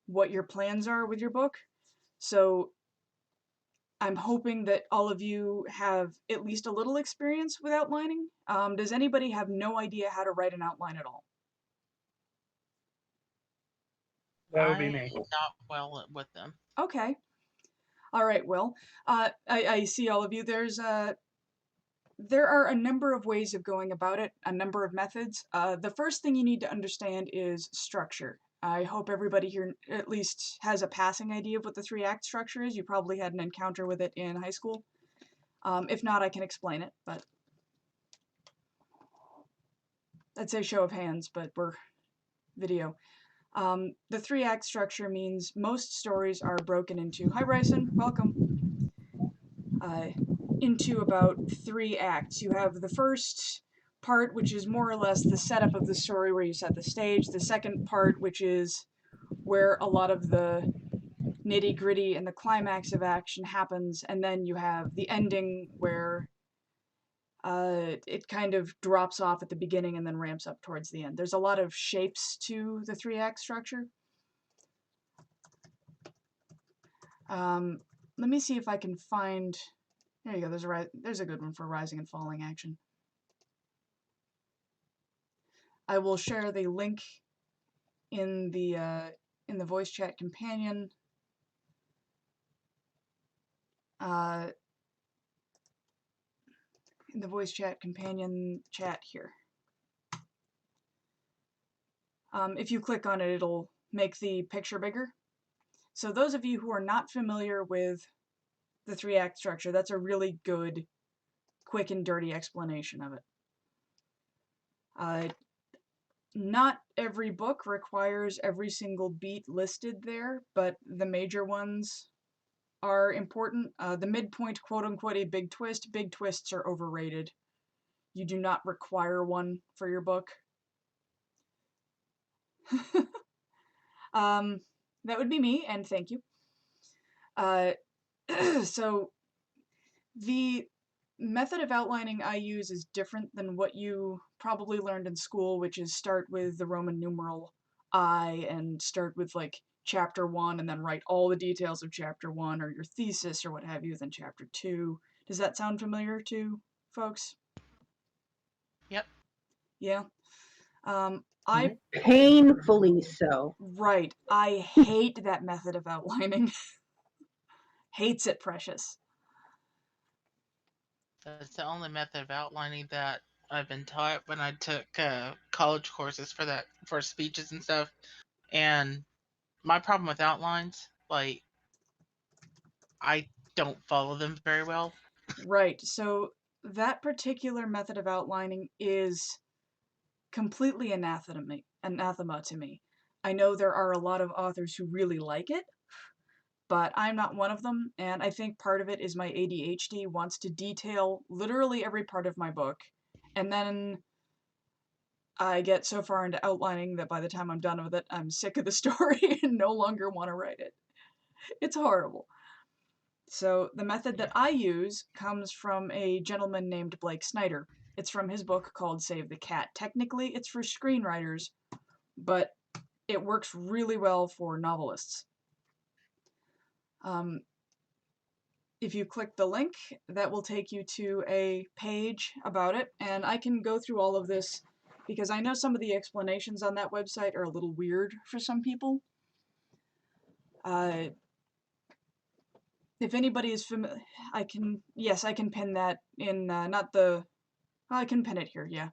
what your plans are with your book. So I'm hoping that all of you have at least a little experience with outlining. Does anybody have no idea how to write an outline at all? That would be I'm me. not well with them. Okay. All right, well, I see all of you. There are a number of ways of going about it, a number of methods. The first thing you need to understand is structure. I hope everybody here at least has a passing idea of what the three-act structure is. You probably had an encounter with it in high school. If not, I can explain it, but I'd say show of hands, but we're video. The three-act structure means most stories are broken into, hi Bryson, welcome, into about 3 acts. You have the first part, which is more or less the setup of the story where you set the stage. The second part, which is where a lot of the nitty gritty and the climax of action happens. And then you have the ending where it kind of drops off at the beginning and then ramps up towards the end. There's a lot of shapes to the 3-act structure. Let me see if I can find. There you go. There's a good one for rising and falling action. I will share the link in the voice chat companion. In the voice chat companion chat here. If you click on it, it'll make the picture bigger. So those of you who are not familiar with the 3-act structure, that's a really good, quick and dirty explanation of it. Not every book requires every single beat listed there, but the major ones are important. The midpoint, quote-unquote, a big twist. Big twists are overrated. You do not require one for your book. That would be me, and thank you. So the method of outlining I use is different than what you probably learned in school, which is start with the Roman numeral I and start with like chapter 1 and then write all the details of chapter 1 or your thesis or what have you, then chapter 2. Does that sound familiar to folks? Yep. Yeah. I Painfully so. Right. I hate that method of outlining. Hates it, precious. That's the only method of outlining that I've been taught when I took college courses for speeches and stuff. And my problem with outlines, like, I don't follow them very well. Right. So that particular method of outlining is completely anathema to me. I know there are a lot of authors who really like it, but I'm not one of them, and I think part of it is my ADHD wants to detail literally every part of my book, and then I get so far into outlining that by the time I'm done with it, I'm sick of the story and no longer want to write it. It's horrible. So the method that I use comes from a gentleman named Blake Snyder. It's from his book called Save the Cat. Technically, it's for screenwriters, but it works really well for novelists. If you click the link, that will take you to a page about it, and I can go through all of this because I know some of the explanations on that website are a little weird for some people. If anybody is familiar, I can pin that in, I can pin it here, yeah.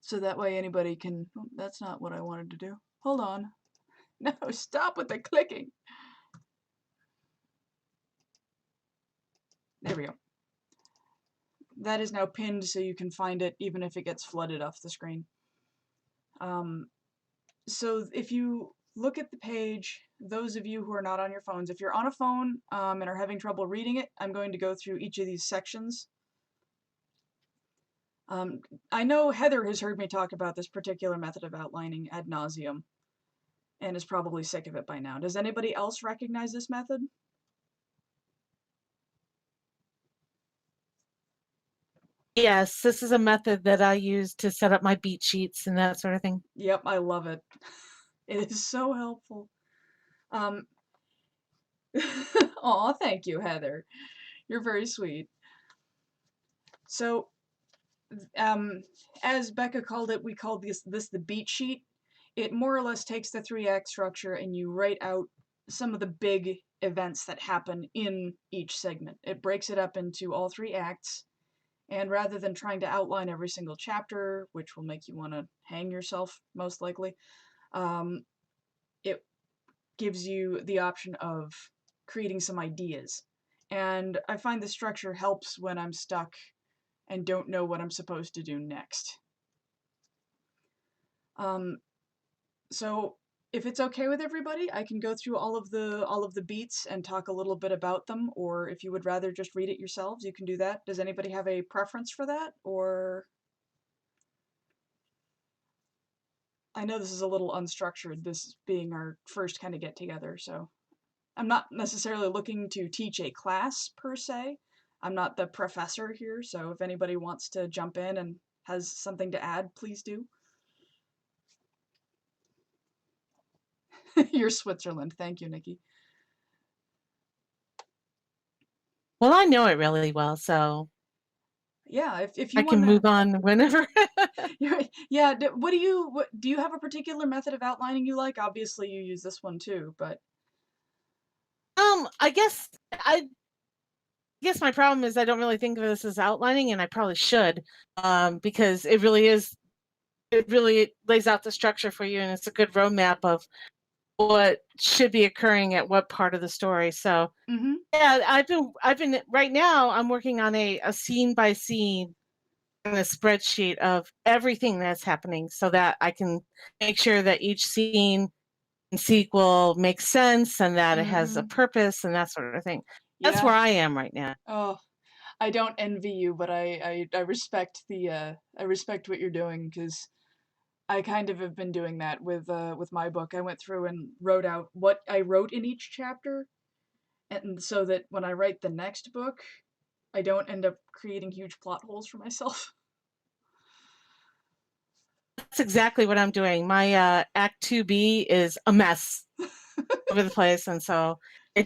So that way anybody can, oh, that's not what I wanted to do. Hold on. No, stop with the clicking. There we go. That is now pinned so you can find it even if it gets flooded off the screen. So if you look at the page, those of you who are not on your phones, if you're on a phone and are having trouble reading it, I'm going to go through each of these sections. I know Heather has heard me talk about this particular method of outlining ad nauseum and is probably sick of it by now. Does anybody else recognize this method? Yes, this is a method that I use to set up my beat sheets and that sort of thing. Yep, I love it. It is so helpful. Aw, thank you, Heather. You're very sweet. So, as Becca called it, we called this the beat sheet. It more or less takes the 3-act structure and you write out some of the big events that happen in each segment. It breaks it up into all 3 acts, and rather than trying to outline every single chapter, which will make you want to hang yourself, most likely, it gives you the option of creating some ideas. And I find the structure helps when I'm stuck and don't know what I'm supposed to do next. So if it's okay with everybody, I can go through all of the beats and talk a little bit about them, or if you would rather just read it yourselves, you can do that. Does anybody have a preference for that, or... I know this is a little unstructured, this being our first kind of get-together, so I'm not necessarily looking to teach a class, per se. I'm not the professor here, so if anybody wants to jump in and has something to add, please do. You're Switzerland. Thank you, Nikki. Well, I know it really well, so Yeah, if I you can want move to... on whenever. Yeah, what do you have a particular method of outlining you like? Obviously you use this one too, but... I guess my problem is I don't really think of this as outlining, and I probably should, because it really lays out the structure for you, and it's a good roadmap of what should be occurring at what part of the story. So Mm-hmm. yeah, I've been right now I'm working on a scene by scene and a spreadsheet of everything that's happening so that I can make sure that each scene and sequel makes sense and that it has a Mm-hmm. purpose and that sort of thing. That's Yeah. where I am right now. Oh, I don't envy you, but I respect I respect what you're doing, because I kind of have been doing that with my book. I went through and wrote out what I wrote in each chapter, and so that when I write the next book, I don't end up creating huge plot holes for myself. That's exactly what I'm doing. My Act 2B is a mess over the place, and so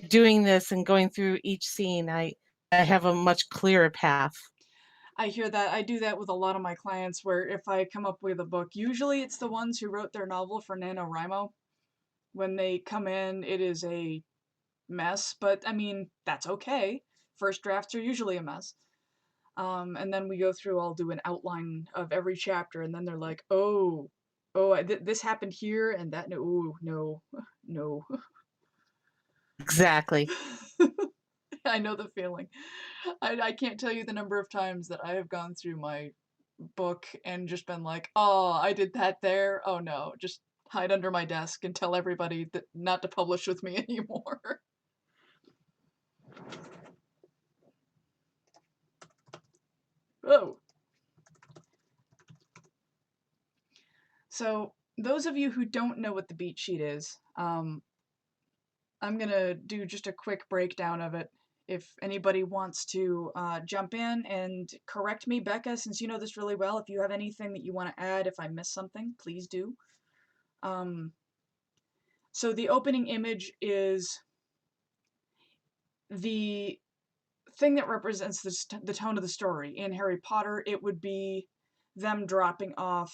doing this and going through each scene, I have a much clearer path. I hear that. I do that with a lot of my clients, where if I come up with a book, usually it's the ones who wrote their novel for NaNoWriMo. When they come in, it is a mess, but I mean, that's okay. First drafts are usually a mess. And then we go through, I'll do an outline of every chapter, and then they're like, oh, this happened here, and that, no, no, no. Exactly. I know the feeling. I can't tell you the number of times that I have gone through my book and just been like, oh, I did that there. Oh no, just hide under my desk and tell everybody that not to publish with me anymore. Oh. So, those of you who don't know what the beat sheet is, I'm gonna do just a quick breakdown of it. If anybody wants to jump in and correct me, Becca, since you know this really well, if you have anything that you want to add, if I miss something, please do. So the opening image is the thing that represents the tone of the story. In Harry Potter, it would be them dropping off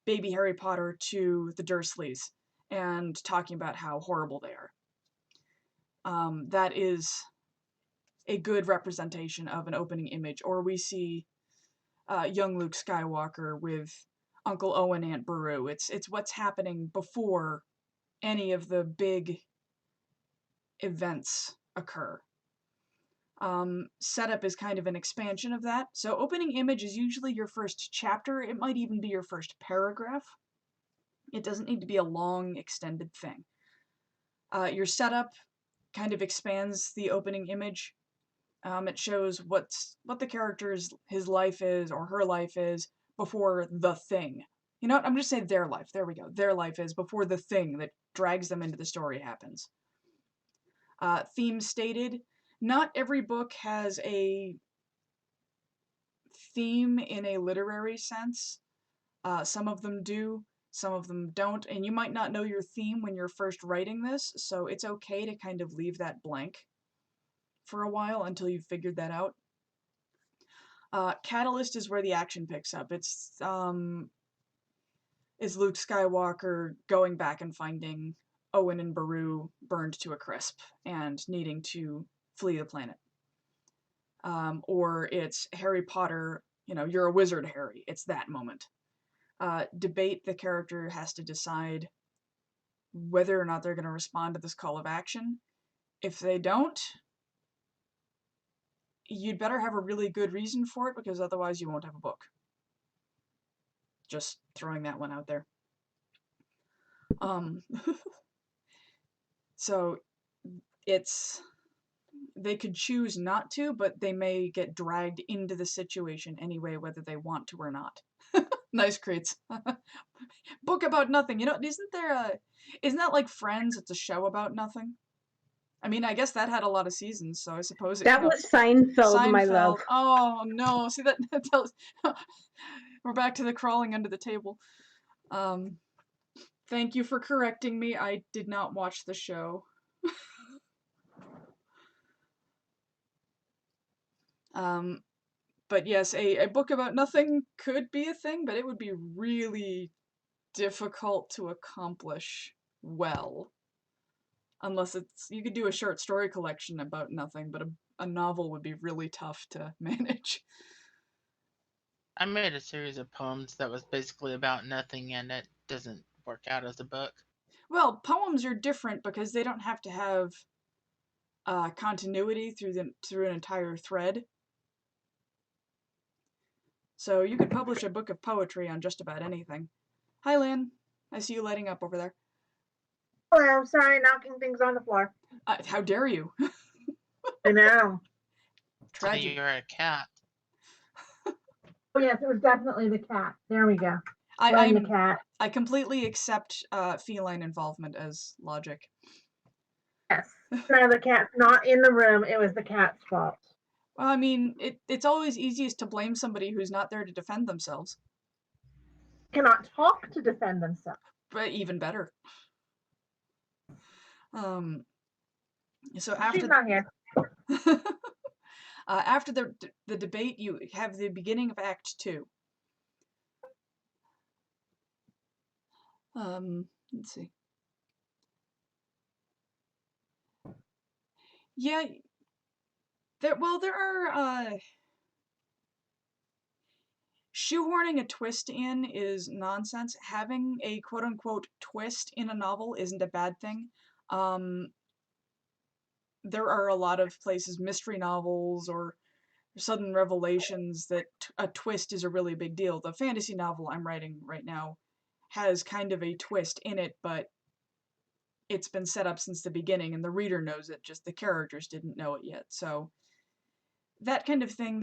baby Harry Potter to the Dursleys and talking about how horrible they are. That is a good representation of an opening image. Or we see young Luke Skywalker with Uncle Owen, Aunt Beru. It's what's happening before any of the big events occur. Setup is kind of an expansion of that. So opening image is usually your first chapter. It might even be your first paragraph. It doesn't need to be a long, extended thing. Your setup kind of expands the opening image. It shows what the character's his life is or her life is before the thing. You know what? I'm just saying their life. There we go. Their life is before the thing that drags them into the story happens. Theme stated. Not every book has a theme in a literary sense. Some of them do. some of them don't, and you might not know your theme when you're first writing this, so it's okay to kind of leave that blank for a while until you've figured that out. Catalyst is where the action picks up. It's Luke Skywalker going back and finding Owen and Beru burned to a crisp and needing to flee the planet. Or it's Harry Potter, you're a wizard, Harry. It's that moment. Debate, the character has to decide whether or not they're going to respond to this call of action. If they don't, you'd better have a really good reason for it, because otherwise you won't have a book. Just throwing that one out there. So they could choose not to, but they may get dragged into the situation anyway, whether they want to or not. Nice, Creeds. Book about nothing. Isn't that like Friends? It's a show about nothing. I mean, I guess that had a lot of seasons, so I suppose That was Seinfeld, my love. Oh no! See that tells. We're back to the crawling under the table. Thank you for correcting me. I did not watch the show. But yes, a book about nothing could be a thing, but it would be really difficult to accomplish well. Unless you could do a short story collection about nothing, but a novel would be really tough to manage. I made a series of poems that was basically about nothing, and it doesn't work out as a book. Well, poems are different because they don't have to have continuity through an entire thread. So you could publish a book of poetry on just about anything. Hi, Lynn. I see you lighting up over there. Hello, sorry, knocking things on the floor. How dare you? I know. Tragic. You're a cat. Oh yes, it was definitely the cat. There we go. I'm the cat. I completely accept feline involvement as logic. Yes. No, the cat's not in the room. It was the cat's fault. Well, I mean, it's always easiest to blame somebody who's not there to defend themselves. Cannot talk to defend themselves. But even better. So She's after not here. after the debate, you have the beginning of Act 2. Let's see. Yeah, there are shoehorning a twist in is nonsense. Having a quote-unquote twist in a novel isn't a bad thing. There are a lot of places, mystery novels or sudden revelations, that a twist is a really big deal. The fantasy novel I'm writing right now has kind of a twist in it, but it's been set up since the beginning and the reader knows it, just the characters didn't know it yet. So that kind of thing,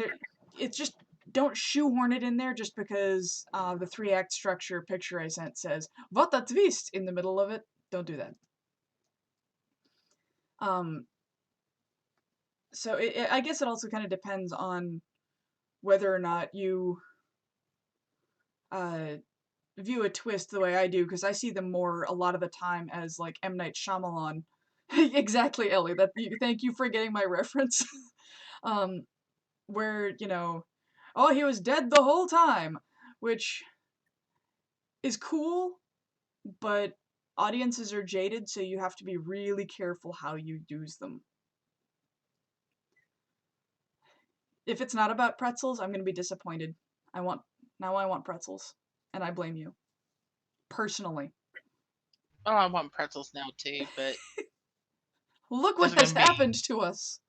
it's just, don't shoehorn it in there just because the 3-act structure picture I sent says, "What a twist!" in the middle of it. Don't do that. So I guess it also kind of depends on whether or not you view a twist the way I do, because I see them more a lot of the time as like M. Night Shyamalan. Exactly, Ellie. Thank you for getting my reference. Where, oh, he was dead the whole time, which is cool, but audiences are jaded, so you have to be really careful how you use them. If it's not about pretzels, I'm going to be disappointed. Now I want pretzels, and I blame you. Personally. Oh, I want pretzels now too, but Look what has happened to us.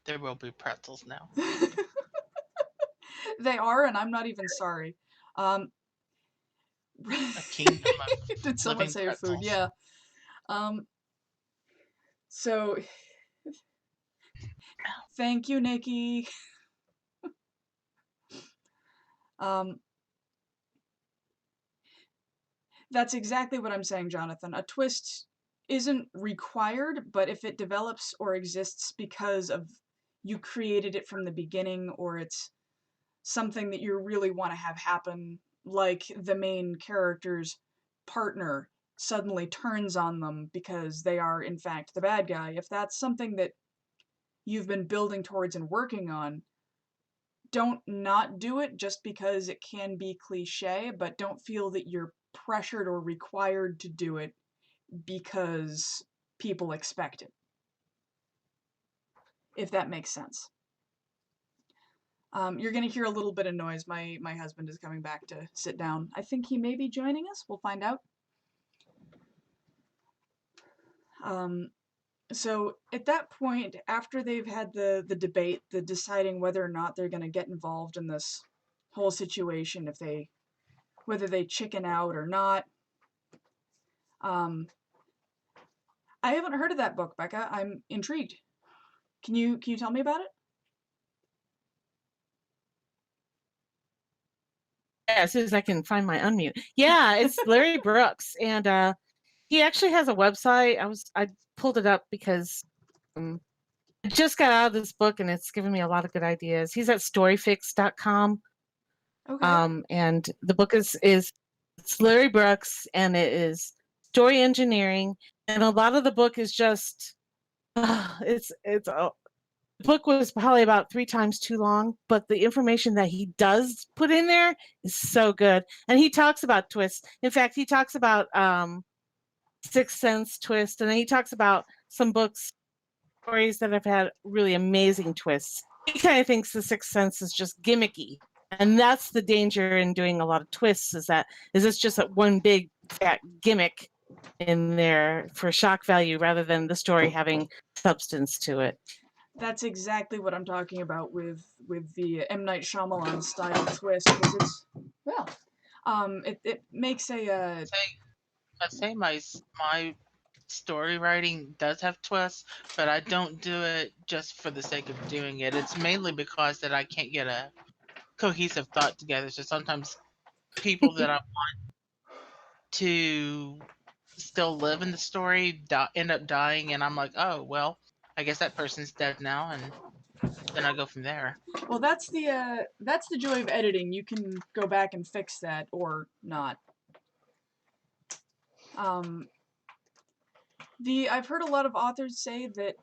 There will be pretzels now. They are, and I'm not even sorry. A kingdom of Did someone living say pretzels. food? Yeah. So, thank you, Nikki. That's exactly what I'm saying, Jonathan. A twist isn't required, but if it develops or exists because of you created it from the beginning, or it's something that you really want to have happen, like the main character's partner suddenly turns on them because they are in fact the bad guy, if that's something that you've been building towards and working on, don't not do it just because it can be cliche, but don't feel that you're pressured or required to do it because people expect it. If that makes sense. You're gonna hear a little bit of noise. My husband is coming back to sit down. I think he may be joining us. We'll find out. So at that point, after they've had the debate, the deciding whether or not they're gonna get involved in this whole situation, whether they chicken out or not. I haven't heard of that book, Becca. I'm intrigued. Can you tell me about it? Yeah, as soon as I can find my unmute. Yeah, it's Larry Brooks, and he actually has a website. I pulled it up because I just got out of this book, and it's given me a lot of good ideas. He's at storyfix.com. Okay. And the book is it's Larry Brooks, and it is story engineering, and a lot of the book is just the book was probably about 3 times too long, but the information that he does put in there is so good. And he talks about twists. In fact, he talks about Sixth Sense twist, and then he talks about some stories that have had really amazing twists. He kind of thinks the Sixth Sense is just gimmicky, and that's the danger in doing a lot of twists. Is it's just that one big fat gimmick in there for shock value rather than the story having substance to it. That's exactly what I'm talking about with the M. Night Shyamalan style twist, because it makes a I'd say my story writing does have twists, but I don't do it just for the sake of doing it. It's mainly because that I can't get a cohesive thought together. So sometimes people that I want to still live in the story end up dying, and I'm like, oh well, I guess that person's dead now, and then I go from there. well, that's the joy of editing. You can go back and fix that or not. I've heard a lot of authors say that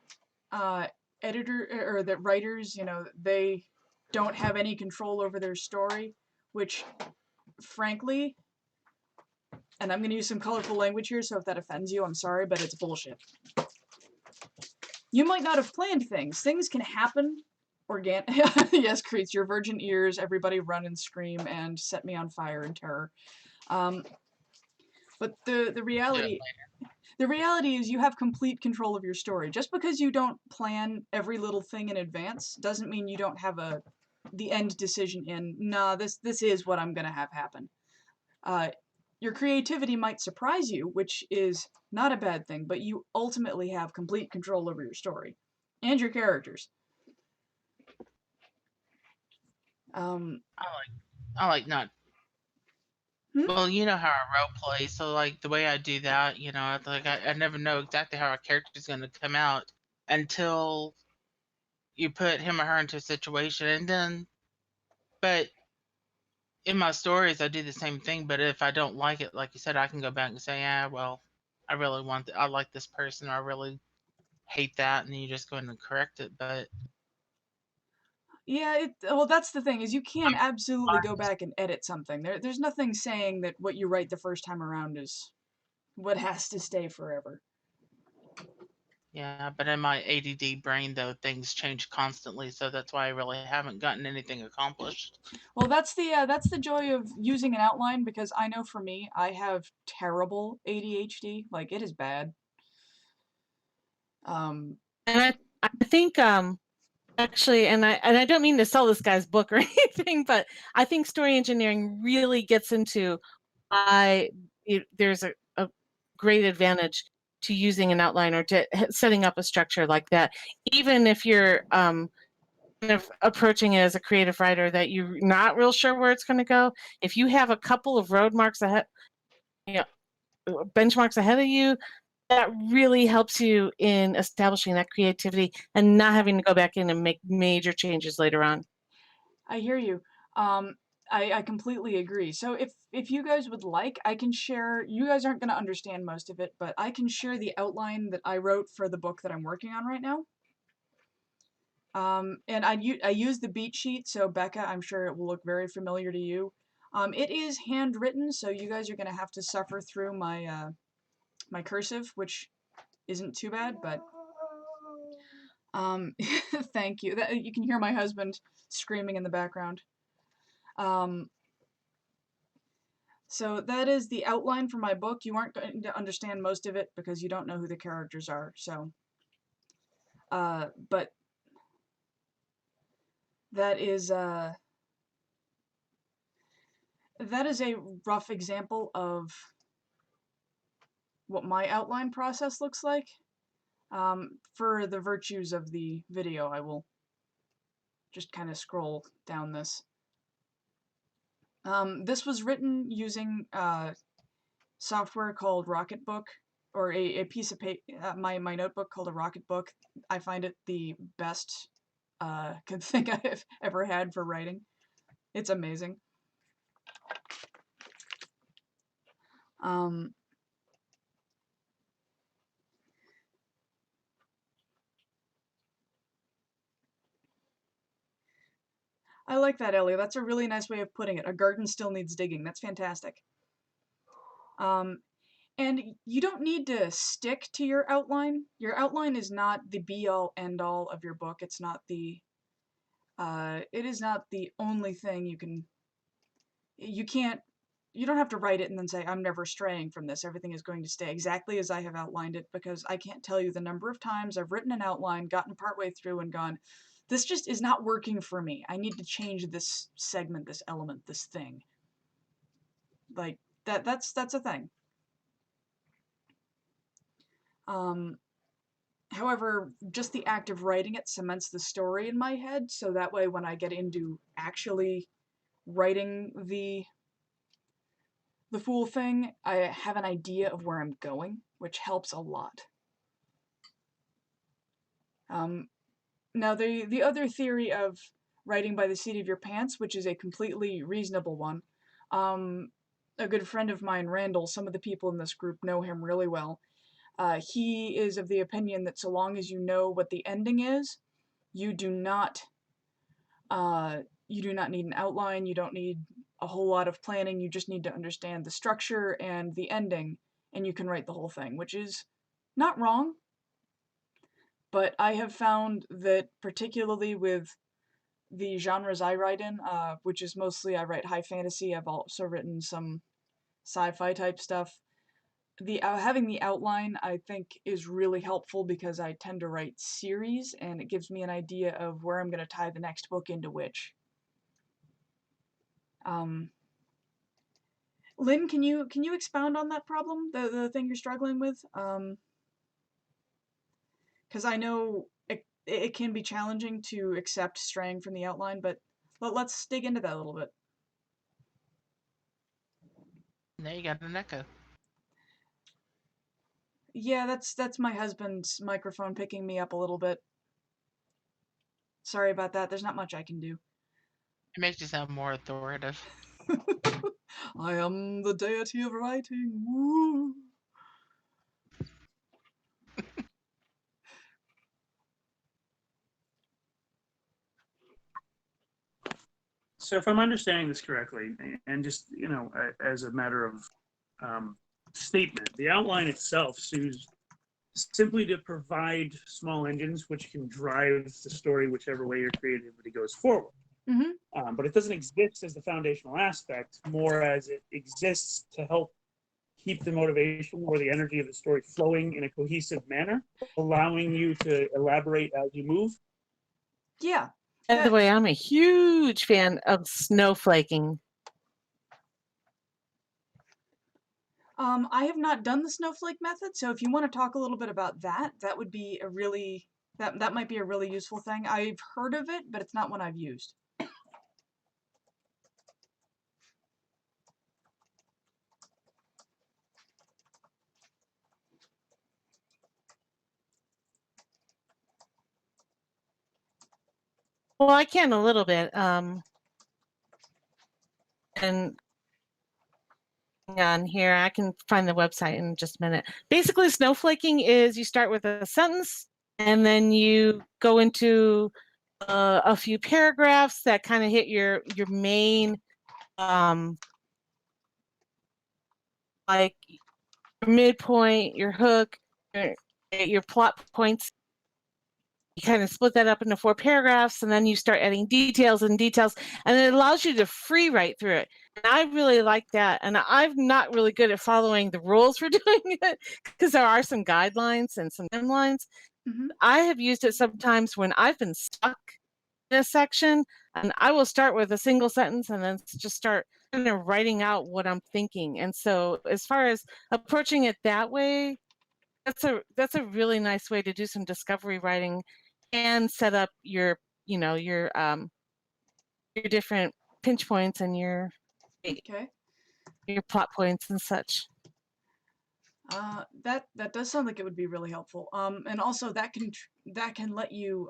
that writers, they don't have any control over their story, which frankly, and I'm going to use some colorful language here, so if that offends you, I'm sorry, but it's bullshit. You might not have planned things. Things can happen Yes, Creets, your virgin ears, everybody run and scream and set me on fire in terror. But the reality is you have complete control of your story. Just because you don't plan every little thing in advance doesn't mean you don't have the end decision in, nah, this is what I'm going to have happen. Your creativity might surprise you, which is not a bad thing, but you ultimately have complete control over your story and your characters. I like not. Well, you know how I role play, so like the way I do that, like I never know exactly how a character's going to come out until you put him or her into a situation, and then, but in my stories I do the same thing. But if I don't like it, like you said, I can go back and say, yeah, well, I like this person, or I really hate that, and then you just go in and correct it. But yeah, well, that's the thing, is you can absolutely go back and edit something. There's nothing saying that what you write the first time around is what has to stay forever. yeah, but in my ADD brain, though, things change constantly, so that's why I really haven't gotten anything accomplished. Well, that's the joy of using an outline, because I know for me, I have terrible ADHD. Like, it is bad. And I think actually, and I don't mean to sell this guy's book or anything, but I think story engineering really gets into why there's a great advantage to using an outline or to setting up a structure like that, even if you're kind of approaching it as a creative writer that you're not real sure where it's going to go. If you have a couple of road marks ahead, benchmarks ahead of you, that really helps you in establishing that creativity and not having to go back in and make major changes later on. I hear you. I completely agree. So if you guys would like, I can share. You guys aren't going to understand most of it, but I can share the outline that I wrote for the book that I'm working on right now. And I use the beat sheet, so Becca, I'm sure it will look very familiar to you. It is handwritten, so you guys are going to have to suffer through my my cursive, which isn't too bad, but thank you. You can hear my husband screaming in the background. So that is the outline for my book. You aren't going to understand most of it because you don't know who the characters are. So, but that is a rough example of what my outline process looks like. For the virtues of the video, I will just kind of scroll down this. This was written using software called Rocketbook, or a piece of paper, my notebook called a Rocketbook. I find it the best good thing I've ever had for writing. It's amazing. I like that, Ellie. That's a really nice way of putting it. A garden still needs digging. That's fantastic. And you don't need to stick to your outline. Your outline is not the be-all, end-all of your book. It's not the, it is not the only thing you can't, you don't have to write it and then say, I'm never straying from this. Everything is going to stay exactly as I have outlined it, because I can't tell you the number of times I've written an outline, gotten partway through and gone, this just is not working for me. I need to change this segment, this element, this thing. Like, that's a thing. However, just the act of writing it cements the story in my head, so that way when I get into actually writing the full thing, I have an idea of where I'm going, which helps a lot. Now, the other theory of writing by the seat of your pants, which is a completely reasonable one, a good friend of mine, Randall, some of the people in this group know him really well. He is of the opinion that so long as you know what the ending is, you do not need an outline, you don't need a whole lot of planning, you just need to understand the structure and the ending, and you can write the whole thing, which is not wrong. But I have found that particularly with the genres I write in, which is mostly I write high fantasy, I've also written some sci-fi type stuff, having the outline I think is really helpful because I tend to write series and it gives me an idea of where I'm going to tie the next book into which. Lynn, can you expound on that problem, the thing you're struggling with? Because I know it can be challenging to accept straying from the outline, but let's dig into that a little bit. Now you got an echo. Yeah, that's my husband's microphone picking me up a little bit. Sorry about that. There's not much I can do. It makes you sound more authoritative. I am the deity of writing. Woo! So if I'm understanding this correctly, and just, as a matter of statement, the outline itself sues simply to provide small engines which can drive the story whichever way your creativity goes forward. Mm-hmm. But it doesn't exist as the foundational aspect, more as it exists to help keep the motivation or the energy of the story flowing in a cohesive manner, allowing you to elaborate as you move. Yeah. By the way, I'm a huge fan of snowflaking. I have not done the Snowflake method, so if you want to talk a little bit about that, that would be a really that might be a really useful thing. I've heard of it, but it's not one I've used. Well, I can a little bit. And on here, I can find the website in just a minute. Basically, snowflaking is you start with a sentence and then you go into a few paragraphs that kind of hit your main like your midpoint, your hook, your plot points. You kind of split that up into 4 paragraphs, and then you start adding details and details, and it allows you to free write through it. And I really like that. And I'm not really good at following the rules for doing it because there are some guidelines and some timelines. Mhm. I have used it sometimes when I've been stuck in a section, and I will start with a single sentence and then just start kind of writing out what I'm thinking. And so as far as approaching it that way, that's a really nice way to do some discovery writing and set up your your different pinch points and your Okay. plot points and such. That does sound like it would be really helpful. And also that can let you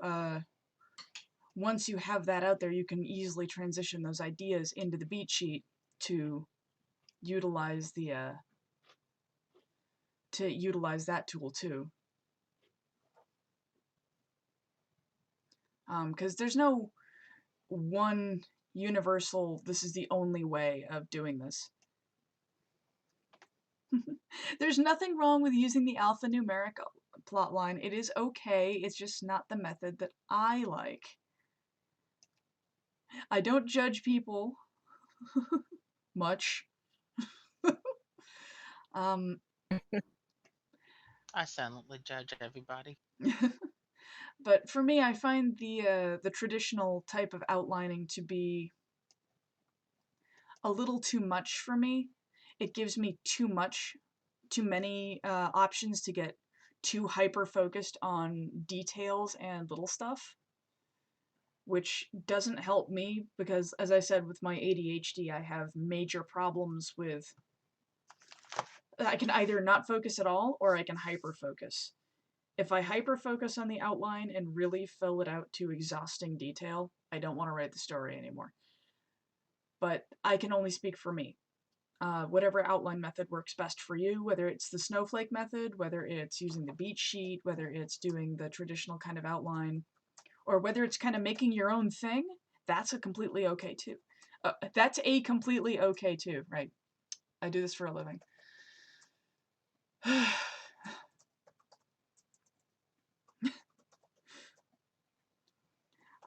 once you have that out there, you can easily transition those ideas into the beat sheet to utilize that tool too. Because there's no one universal, this is the only way of doing this. There's nothing wrong with using the alphanumeric plotline. It is okay, it's just not the method that I like. I don't judge people much. um, I silently judge everybody. but for me, I find the traditional type of outlining to be a little too much for me. It gives me too many options to get too hyper focused on details and little stuff, which doesn't help me because, as I said, with my ADHD, I have major problems with. I can either not focus at all or I can hyper focus. If I hyper focus on the outline and really fill it out to exhausting detail, I don't want to write the story anymore. But I can only speak for me. Whatever outline method works best for you, whether it's the Snowflake method, whether it's using the beat sheet, whether it's doing the traditional kind of outline, or whether it's kind of making your own thing, that's a completely okay too. That's a completely okay too, right? I do this for a living.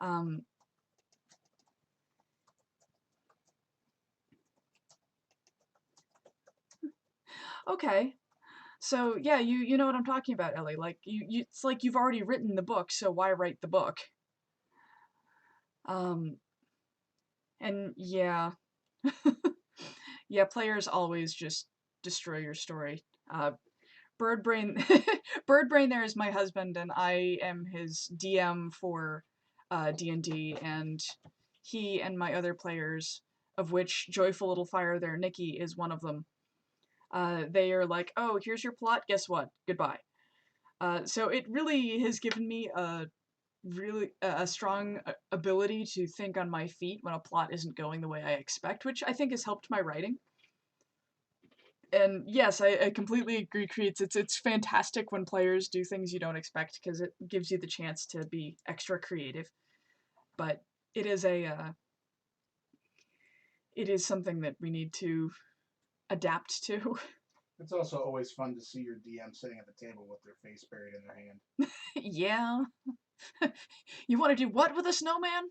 um, okay. So yeah, you know what I'm talking about, Ellie. Like it's like you've already written the book, so why write the book? Um, and yeah, yeah, players always just destroy your story. Birdbrain, Birdbrain there is my husband, and I am his DM for D&D, and he and my other players, of which Joyful Little Fire there, Nikki, is one of them. They are like, oh, here's your plot, guess what? Goodbye. So it really has given me a strong ability to think on my feet when a plot isn't going the way I expect, which I think has helped my writing. And yes, I completely agree, Creeds. It's fantastic when players do things you don't expect because it gives you the chance to be extra creative. But it is it is something that we need to adapt to. It's also always fun to see your DM sitting at the table with their face buried in their hand. Yeah. You want to do what with a snowman?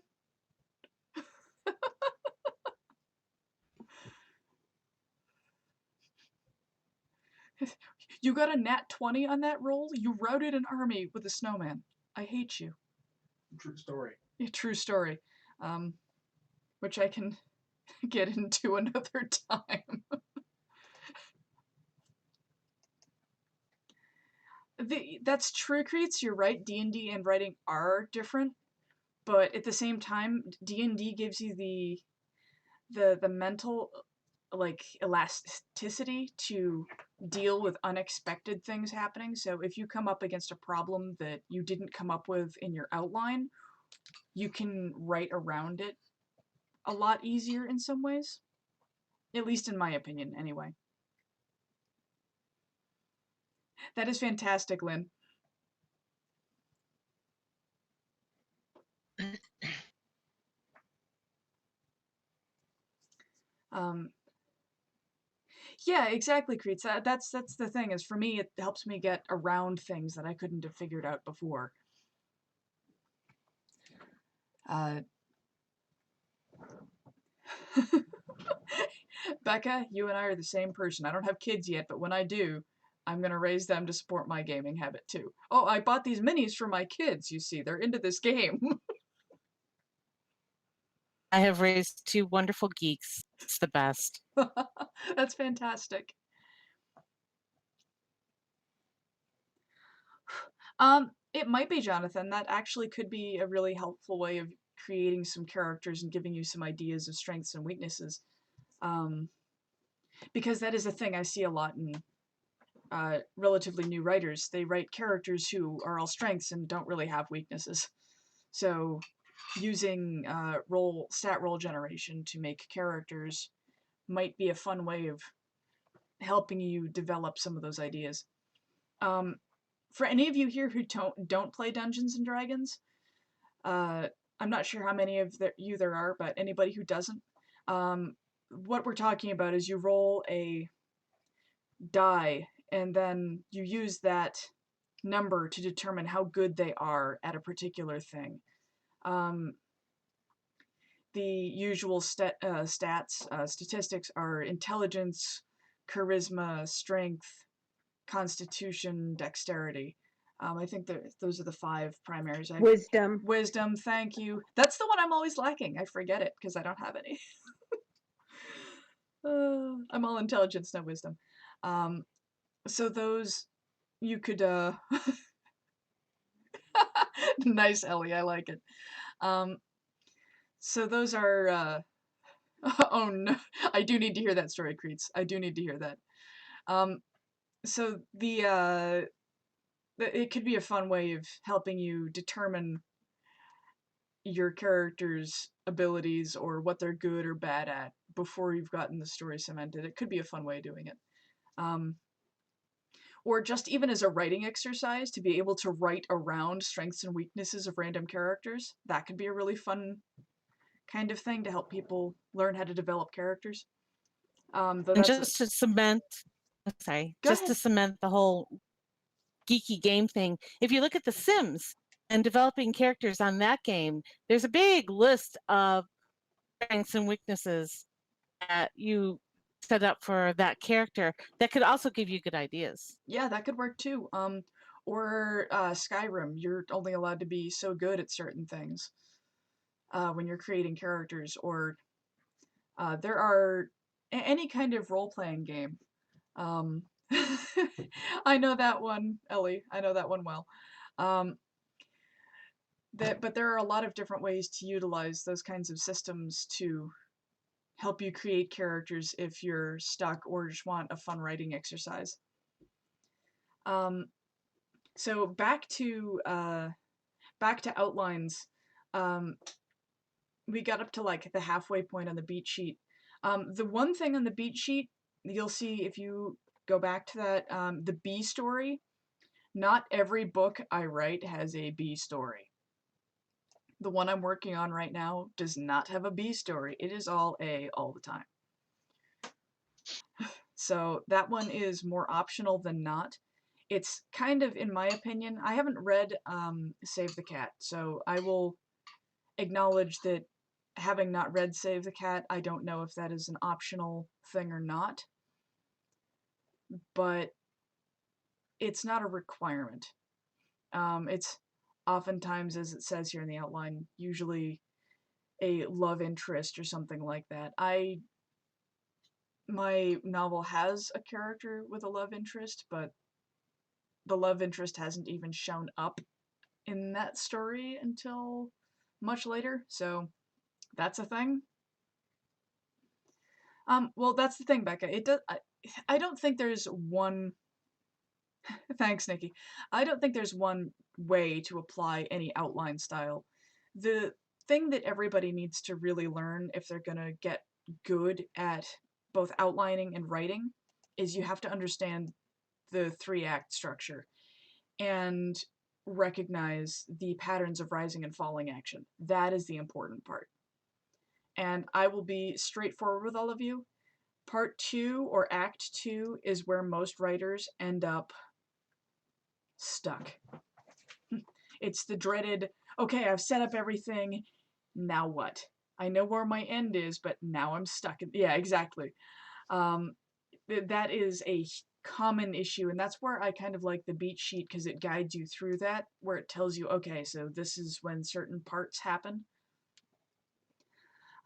You got a nat 20 on that roll? You routed an army with a snowman. I hate you. True story. Yeah, true story. Which I can get into another time. That's true, Creets. You're right. D&D and writing are different, but at the same time, D&D gives you the mental like elasticity to deal with unexpected things happening. So if you come up against a problem that you didn't come up with in your outline, you can write around it a lot easier in some ways. At least in my opinion, anyway. That is fantastic, Lynn. Yeah, exactly, Creets. That's the thing, is for me, it helps me get around things that I couldn't have figured out before. Becca, you and I are the same person. I don't have kids yet, but when I do, I'm going to raise them to support my gaming habit too. Oh, I bought these minis for my kids, you see. They're into this game. I have raised two wonderful geeks. It's the best. That's fantastic. It might be, Jonathan. That actually could be a really helpful way of creating some characters and giving you some ideas of strengths and weaknesses. Because that is a thing I see a lot in relatively new writers. They write characters who are all strengths and don't really have weaknesses. So using stat roll generation to make characters might be a fun way of helping you develop some of those ideas. For any of you here who don't play Dungeons and Dragons, I'm not sure how many of you there are, but anybody who doesn't, what we're talking about is you roll a die and then you use that number to determine how good they are at a particular thing. The usual statistics are intelligence, charisma, strength, constitution, dexterity. I think that those are the 5 primaries. Wisdom. Wisdom, thank you. That's the one I'm always lacking. I forget it because I don't have any. I'm all intelligence, no wisdom. So those you could nice, Ellie, I like it. So those are oh no, I do need to hear that story, Creets. I do need to hear that. So it could be a fun way of helping you determine your character's abilities or what they're good or bad at before you've gotten the story cemented. It could be a fun way of doing it. Or just even as a writing exercise, to be able to write around strengths and weaknesses of random characters. That could be a really fun kind of thing to help people learn how to develop characters. And just to cement, to cement the whole geeky game thing, if you look at The Sims and developing characters on that game, there's a big list of strengths and weaknesses that you set up for that character that could also give you good ideas. Yeah, that could work too. Or Skyrim, you're only allowed to be so good at certain things when you're creating characters, or there are any kind of role-playing game. I know that one, Ellie. I know that one well. But there are a lot of different ways to utilize those kinds of systems to help you create characters if you're stuck or just want a fun writing exercise. So back to outlines. We got up to like the halfway point on the beat sheet. The one thing on the beat sheet you'll see if you go back to that, the B story. Not every book I write has a B story. The one I'm working on right now does not have a B story. It is all A all the time. So that one is more optional than not. It's kind of, in my opinion, I haven't read Save the Cat, so I will acknowledge that having not read Save the Cat, I don't know if that is an optional thing or not. But it's not a requirement. It's oftentimes, as it says here in the outline, usually a love interest or something like that. My novel has a character with a love interest, but the love interest hasn't even shown up in that story until much later, so that's a thing. Well, that's the thing, Becca. I don't think there's one. Thanks, Nikki. I don't think there's one way to apply any outline style. The thing that everybody needs to really learn if they're gonna get good at both outlining and writing is you have to understand the 3-act structure and recognize the patterns of rising and falling action. That is the important part. And I will be straightforward with all of you. Part 2 or Act 2 is where most writers end up stuck. It's the dreaded, okay, I've set up everything, now what? I know where my end is, but now I'm stuck. Yeah, exactly. That is a common issue, and that's where I kind of like the beat sheet, because it guides you through that, where it tells you, okay, so this is when certain parts happen.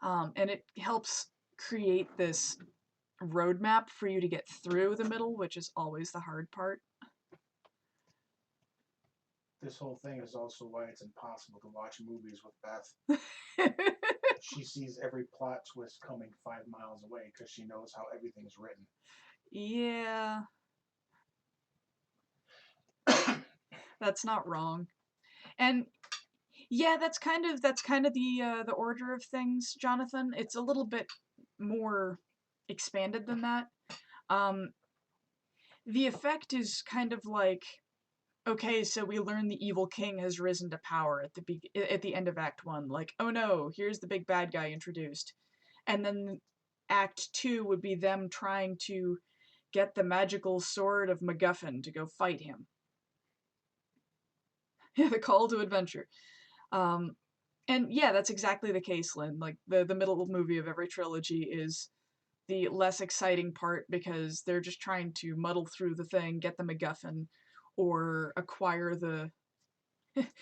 And it helps create this roadmap for you to get through the middle, which is always the hard part. This whole thing is also why it's impossible to watch movies with Beth. She sees every plot twist coming 5 miles away because she knows how everything's written. Yeah. That's not wrong. And yeah, that's kind of the order of things, Jonathan. It's a little bit more expanded than that. The effect is kind of like, okay, so we learn the evil king has risen to power at the end of Act 1. Like, oh no, here's the big bad guy introduced. And then Act 2 would be them trying to get the magical sword of MacGuffin to go fight him. Yeah, the call to adventure. And yeah, that's exactly the case, Lynn. Like, the middle movie of every trilogy is the less exciting part because they're just trying to muddle through the thing, get the MacGuffin, or acquire the...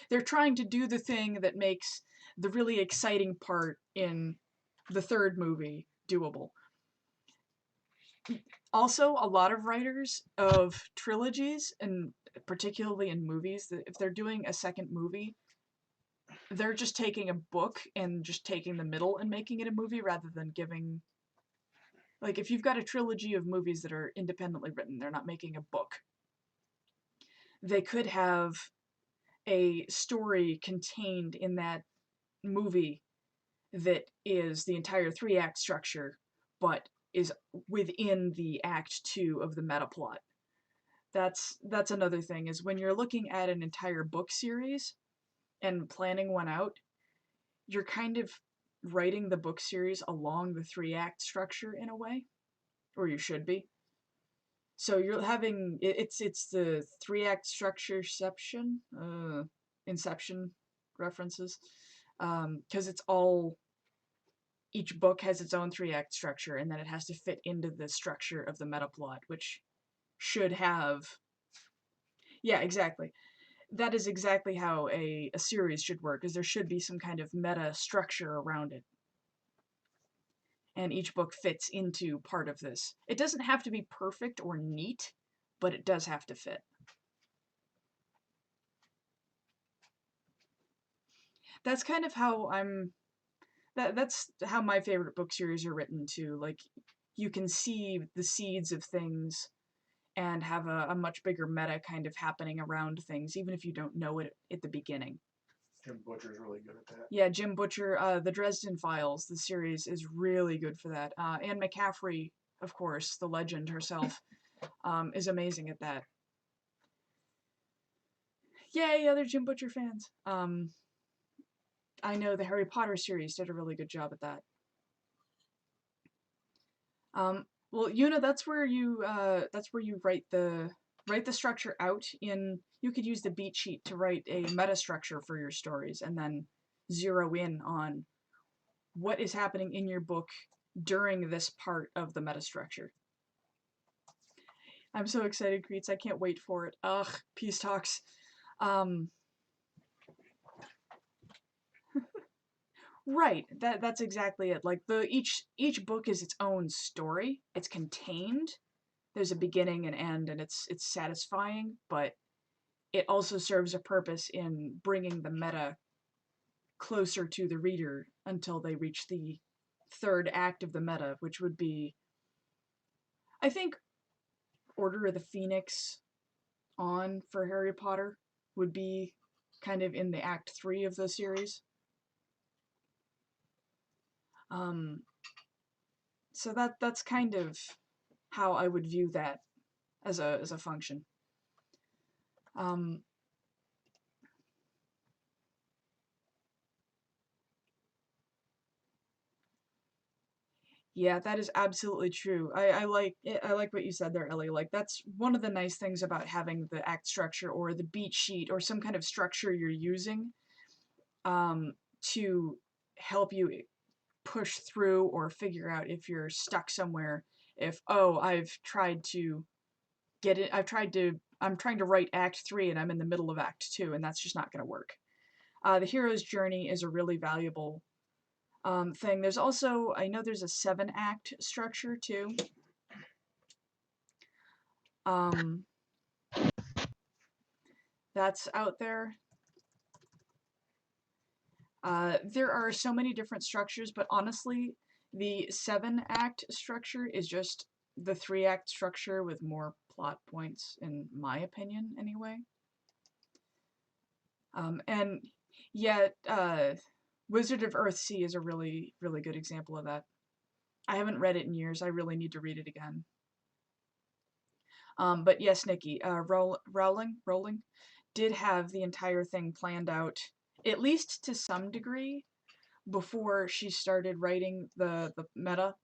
They're trying to do the thing that makes the really exciting part in the third movie doable. Also, a lot of writers of trilogies, and particularly in movies, if they're doing a second movie, they're just taking a book and just taking the middle and making it a movie rather than giving... Like, if you've got a trilogy of movies that are independently written, they're not making a book. They could have a story contained in that movie that is the entire 3-act structure, but is within the Act 2 of the meta plot. That's another thing, is when you're looking at an entire book series and planning one out, you're kind of writing the book series along the 3-act structure in a way, or you should be. So you're having, it's the 3-act Inception references, because it's all, each book has its own 3-act structure, and then it has to fit into the structure of the meta plot, which should have... Yeah, exactly. That is exactly how a series should work, is there should be some kind of meta structure around it. And each book fits into part of this. It doesn't have to be perfect or neat, but it does have to fit. That's kind of how that's how my favorite book series are written too. Like, you can see the seeds of things and have a much bigger meta kind of happening around things, even if you don't know it at the beginning. Jim Butcher's really good at that. Yeah, Jim Butcher, the Dresden Files, the series is really good for that. Anne McCaffrey, of course, the legend herself, is amazing at that. Yay, other Jim Butcher fans. I know the Harry Potter series did a really good job at that. Well, Yuna, that's where you write the structure out in... You could use the beat sheet to write a meta structure for your stories, and then zero in on what is happening in your book during this part of the meta structure. I'm so excited, Creets. I can't wait for it. Ugh, peace talks. Right, that's exactly it. Like, each book is its own story. It's contained. There's a beginning and end, and it's satisfying, but it also serves a purpose in bringing the meta closer to the reader until they reach the 3rd act of the meta, which would be, I think, Order of the Phoenix on for Harry Potter would be kind of in the Act 3 of the series. so that's kind of how I would view that as a function. Yeah, that is absolutely true. I like I like what you said there, Ellie. Like that's one of the nice things about having the act structure or the beat sheet or some kind of structure you're using to help you push through or figure out if you're stuck somewhere. If, oh, I've tried to get it, I'm trying to write Act 3 and I'm in the middle of Act 2 and that's just not going to work. The hero's journey is a really valuable thing. There's also, I know there's a 7-act structure too. That's out there. There are so many different structures, but honestly, the 7-act structure is just the 3-act structure with more plot points, in my opinion, anyway. And yet, Wizard of Earthsea is a really, really good example of that. I haven't read it in years. I really need to read it again. But yes, Nikki, Rowling did have the entire thing planned out, at least to some degree, before she started writing the meta.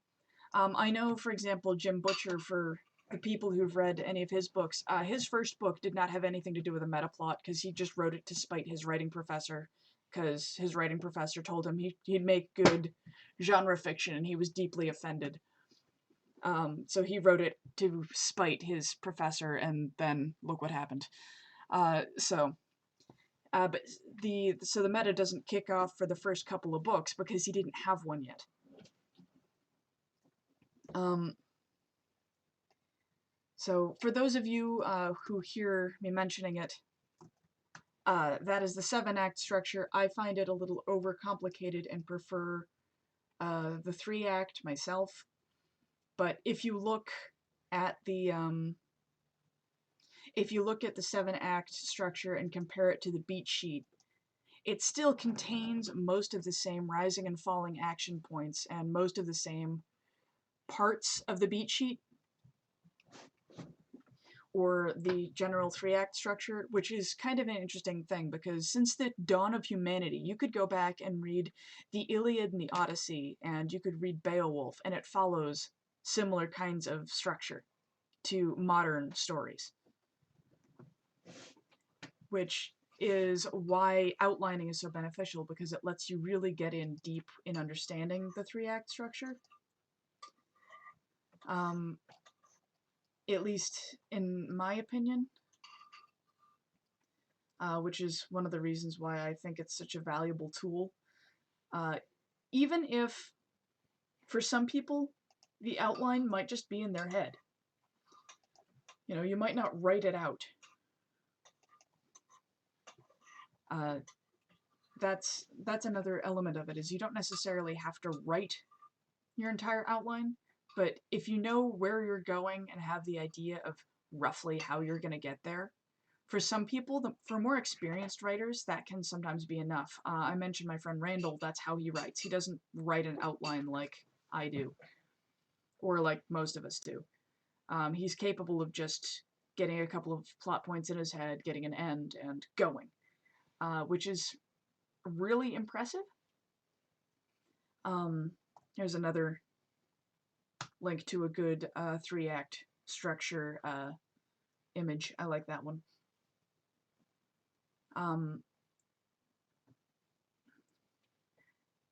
I know, for example, Jim Butcher, for the people who've read any of his books, his first book did not have anything to do with a meta plot because he just wrote it to spite his writing professor, because his writing professor told him he'd make good genre fiction and he was deeply offended. So he wrote it to spite his professor, and then look what happened. But the meta doesn't kick off for the first couple of books because he didn't have one yet. So for those of you who hear me mentioning it, that is the 7-act structure. I find it a little overcomplicated and prefer the 3-act myself. But if you look at the 7-act structure and compare it to the beat sheet, it still contains most of the same rising and falling action points and most of the same parts of the beat sheet, or the general 3-act structure, which is kind of an interesting thing because since the dawn of humanity, you could go back and read the Iliad and the Odyssey, and you could read Beowulf, and it follows similar kinds of structure to modern stories, which is why outlining is so beneficial, because it lets you really get in deep in understanding the 3-act structure. At least in my opinion, which is one of the reasons why I think it's such a valuable tool. Even if, for some people, the outline might just be in their head. You know, you might not write it out. That's another element of it, is you don't necessarily have to write your entire outline, but if you know where you're going and have the idea of roughly how you're going to get there, for some people, for more experienced writers, that can sometimes be enough. I mentioned my friend Randall, that's how he writes. He doesn't write an outline like I do, or like most of us do. He's capable of just getting a couple of plot points in his head, getting an end, and going, which is really impressive. Here's another link to a good 3-act structure image. I like that one.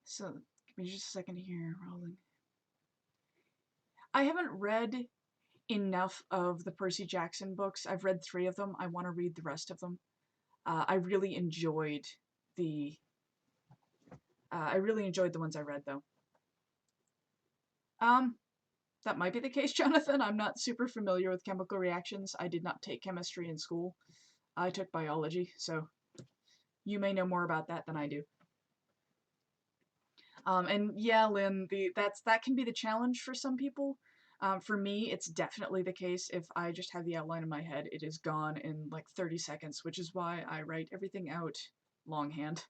So, give me just a second here, rolling. I haven't read enough of the Percy Jackson books. I've read 3 of them. I want to read the rest of them. I really enjoyed the ones I read, though. That might be the case, Jonathan. I'm not super familiar with chemical reactions. I did not take chemistry in school. I took biology, so you may know more about that than I do. And yeah, Lynn, that can be the challenge for some people. For me, it's definitely the case. If I just have the outline in my head, it is gone in like 30 seconds, which is why I write everything out longhand.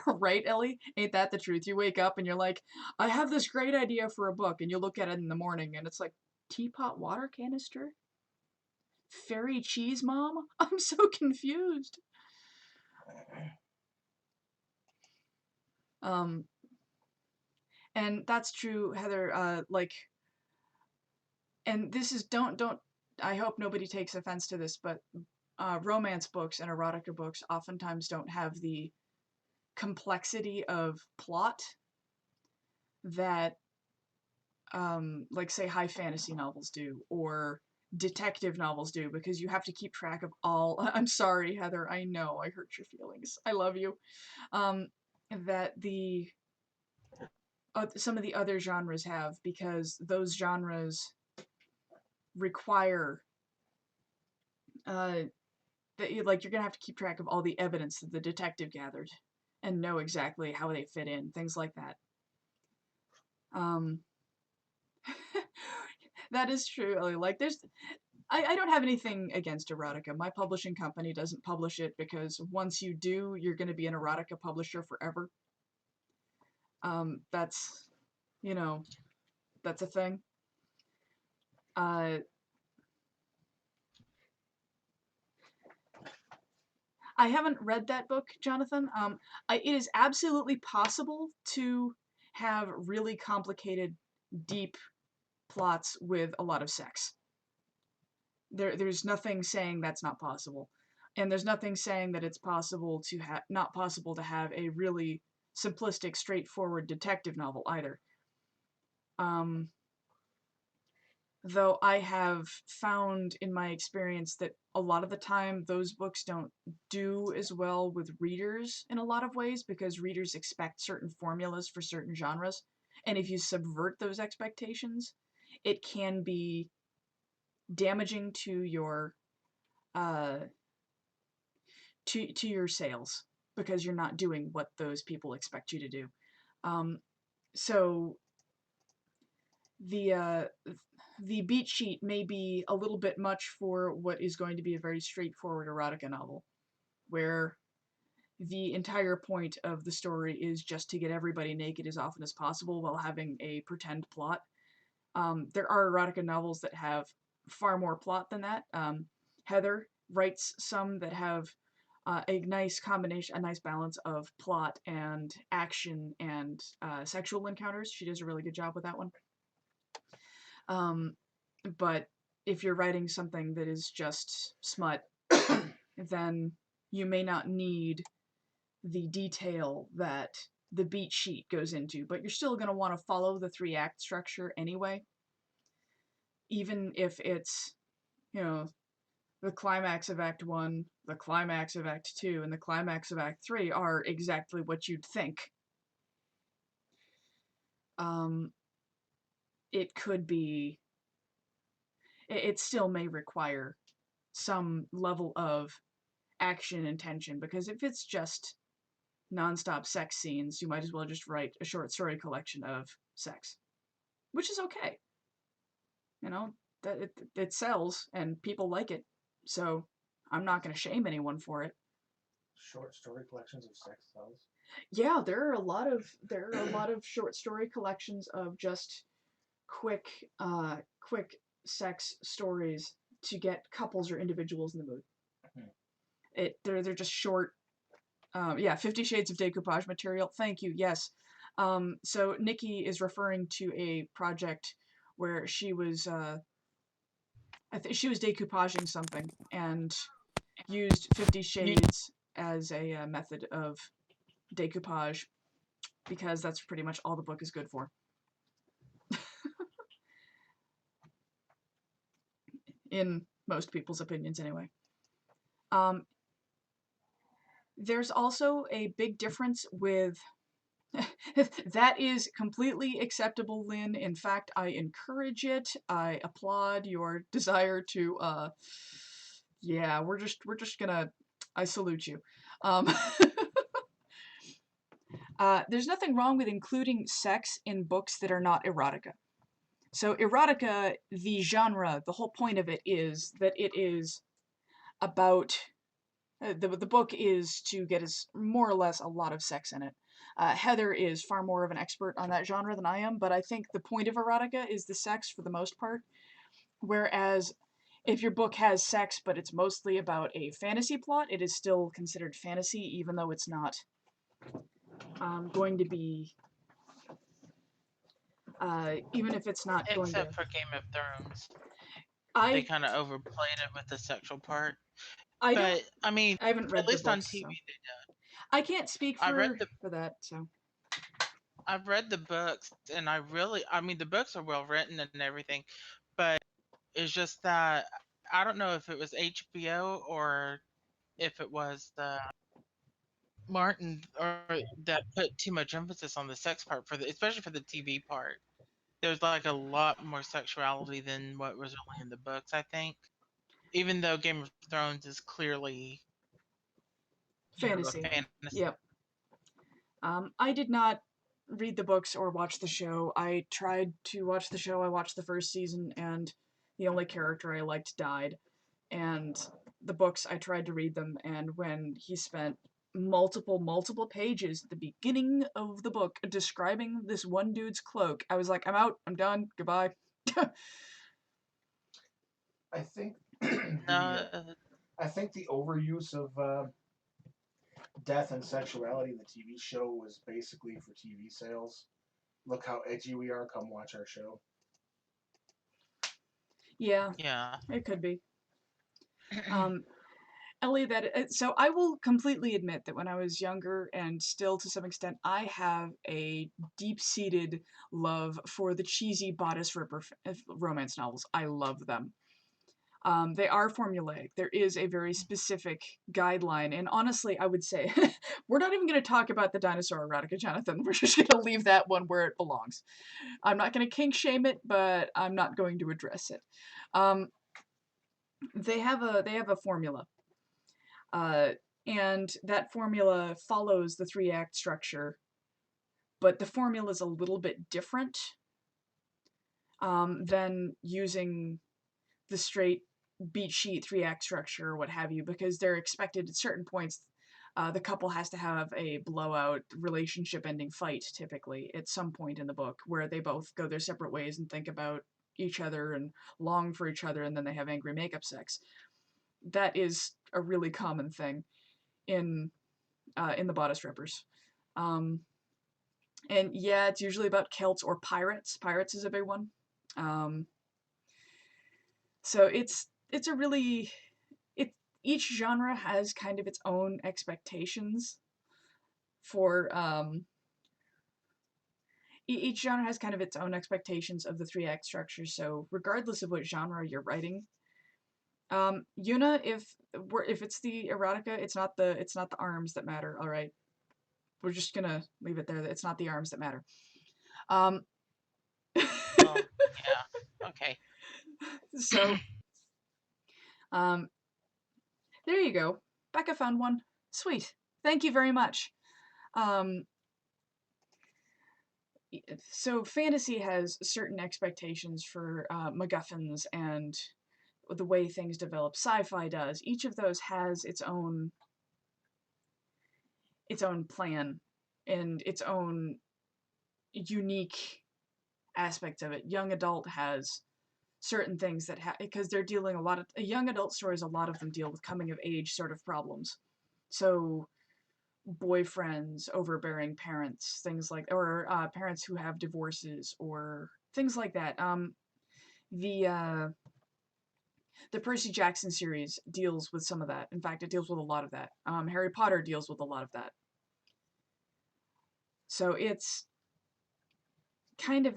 Right, Ellie? Ain't that the truth? You wake up and you're like, I have this great idea for a book, and you look at it in the morning and it's like, teapot water canister? Fairy cheese mom? I'm so confused. And that's true, Heather, like, and this is, don't, I hope nobody takes offense to this, but romance books and erotica books oftentimes don't have the complexity of plot that, like, say, high fantasy novels do, or detective novels do, because you have to keep track of all. I'm sorry, Heather, I know I hurt your feelings. I love you. That the some of the other genres have, because those genres require that you're gonna have to keep track of all the evidence that the detective gathered and know exactly how they fit in, things like that. That is true, Ellie. Like, I don't have anything against erotica. My publishing company doesn't publish it because once you do, you're going to be an erotica publisher forever. That's, you know, that's a thing. I haven't read that book, Jonathan. It is absolutely possible to have really complicated, deep plots with a lot of sex. There's nothing saying that's not possible. And there's nothing saying that it's possible to not possible to have a really simplistic, straightforward detective novel either. Though I have found in my experience that a lot of the time those books don't do as well with readers in a lot of ways, because readers expect certain formulas for certain genres. And if you subvert those expectations, it can be damaging to your to your sales, because you're not doing what those people expect you to do. So the beat sheet may be a little bit much for what is going to be a very straightforward erotica novel, where the entire point of the story is just to get everybody naked as often as possible while having a pretend plot. There are erotica novels that have far more plot than that. Heather writes some that have a nice combination, a nice balance of plot and action and sexual encounters. She does a really good job with that one. But if you're writing something that is just smut, then you may not need the detail that the beat sheet goes into, but you're still going to want to follow the 3-act structure anyway. Even if it's, the climax of Act 1, the climax of Act 2, and the climax of Act 3 are exactly what you'd think. It could be... It still may require some level of action and tension, because if it's just non-stop sex scenes, you might as well just write a short story collection of sex. Which is okay. That it sells, and people like it. So I'm not going to shame anyone for it. Short story collections of sex sells? Yeah, there are a lot of short story collections of just quick sex stories to get couples or individuals in the mood. They're just short. 50 Shades of Decoupage material. Thank you. Yes. So Nikki is referring to a project where she was she was decoupaging something and used 50 Shades as a method of decoupage, because that's pretty much all the book is good for. In most people's opinions, anyway. There's also a big difference with... That is completely acceptable, Lynn. In fact, I encourage it. I applaud your desire to, yeah, we're just gonna... I salute you. There's nothing wrong with including sex in books that are not erotica. So erotica, the genre, the whole point of it is that it is about The book is to get as more or less a lot of sex in it. Heather is far more of an expert on that genre than I am, but I think the point of erotica is the sex for the most part. Whereas if your book has sex but it's mostly about a fantasy plot, it is still considered fantasy, even though it's not going to be, even if it's not going to. Except for Game of Thrones. They I kind of overplayed it with the sexual part. I don't. But, I mean, I haven't read at the least on books, TV so they did. I can't speak I read for that. So I've read the books, and I mean, the books are well written and everything, but it's just that I don't know if it was HBO or if it was the Martin or that put too much emphasis on the sex part especially for the TV part. There's like a lot more sexuality than what was really in the books, I think. Even though Game of Thrones is clearly, a fantasy. fantasy. Yep. I did not read the books or watch the show. I tried to watch the show. I watched the first season, and the only character I liked died. And the books, I tried to read them, and when he spent multiple pages at the beginning of the book describing this one dude's cloak, I was like, I'm out, I'm done, goodbye. I think No, I think the overuse of death and sexuality in the TV show was basically for TV sales. Look how edgy we are. Come watch our show. Yeah, yeah. it could be. Ellie, so I will completely admit that when I was younger, and still to some extent, I have a deep-seated love for the cheesy bodice ripper romance novels. I love them. They are formulaic. There is a very specific guideline, and honestly, I would say we're not even going to talk about the dinosaur erotica, Jonathan. We're just going to leave that one where it belongs. I'm not going to kink shame it, but I'm not going to address it. They have a formula. And that formula follows the 3-act structure, but the formula is a little bit different than using the straight beat sheet 3-act structure or what have you, because they're expected at certain points the couple has to have a blowout relationship ending fight, typically, at some point in the book, where they both go their separate ways and think about each other and long for each other, and then they have angry makeup sex. That is a really common thing in the bodice rippers. And yeah, it's usually about Celts or pirates. Pirates is a big one. So it's a really each genre has kind of its own expectations for each genre has kind of its own expectations of the 3-act structure. So regardless of what genre you're writing, Yuna, if it's the erotica, it's not the arms that matter. All right, we're just gonna leave it there. It's not the arms that matter. Well, yeah. Okay. So, there you go. Becca found one. Sweet. Thank you very much. So fantasy has certain expectations for MacGuffins and the way things develop. Sci-fi does. Each of those has its own plan and its own unique aspects of it. Young adult has certain things that because they're dealing young adult stories, a lot of them deal with coming of age sort of problems. So boyfriends, overbearing parents, things like, or parents who have divorces or things like that. The Percy Jackson series deals with some of that. In fact, it deals with a lot of that. Harry Potter deals with a lot of that. So it's kind of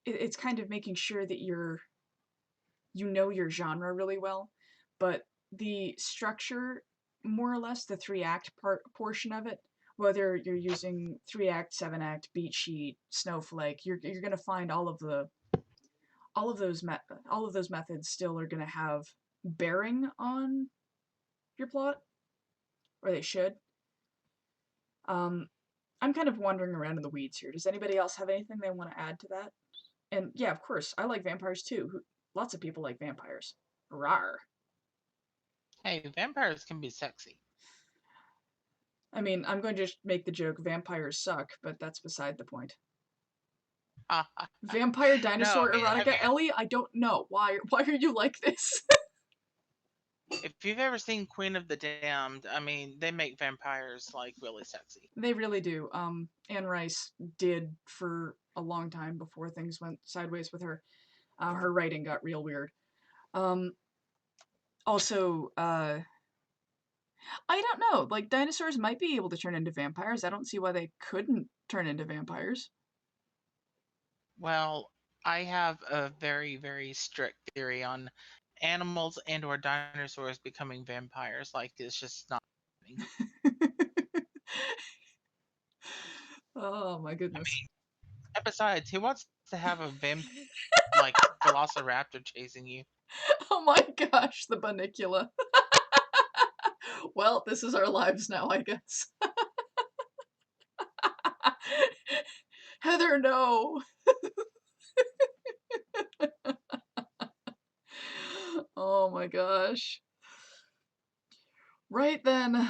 it's kind of making sure that you know your genre really well, but the structure, more or less, the 3-act portion of it, whether you're using 3-act, 7-act, beat sheet, Snowflake, you're gonna find all of those methods still are gonna have bearing on your plot, or they should. I'm kind of wandering around in the weeds here. Does anybody else have anything they want to add to that? And yeah, of course, I like vampires too. Lots of people like vampires. Rawr. Hey, vampires can be sexy. I mean, I'm going to just make the joke, vampires suck, but that's beside the point. Vampire No, I dinosaur mean, erotica, Ellie? I don't know. Why are you like this? if you've ever seen Queen of the Damned, I mean, they make vampires like really sexy. They really do. Anne Rice did for a long time before things went sideways with her. Her writing got real weird. Also, I don't know. Like, dinosaurs might be able to turn into vampires. I don't see why they couldn't turn into vampires. Well, I have a very, very strict theory on animals and/or dinosaurs becoming vampires. Like, it's just not happening. Oh my goodness. And besides, who wants to have a like velociraptor chasing you? Oh my gosh, the Bunnicula. Well, this is our lives now, I guess. Heather, no. Oh my gosh. Right then.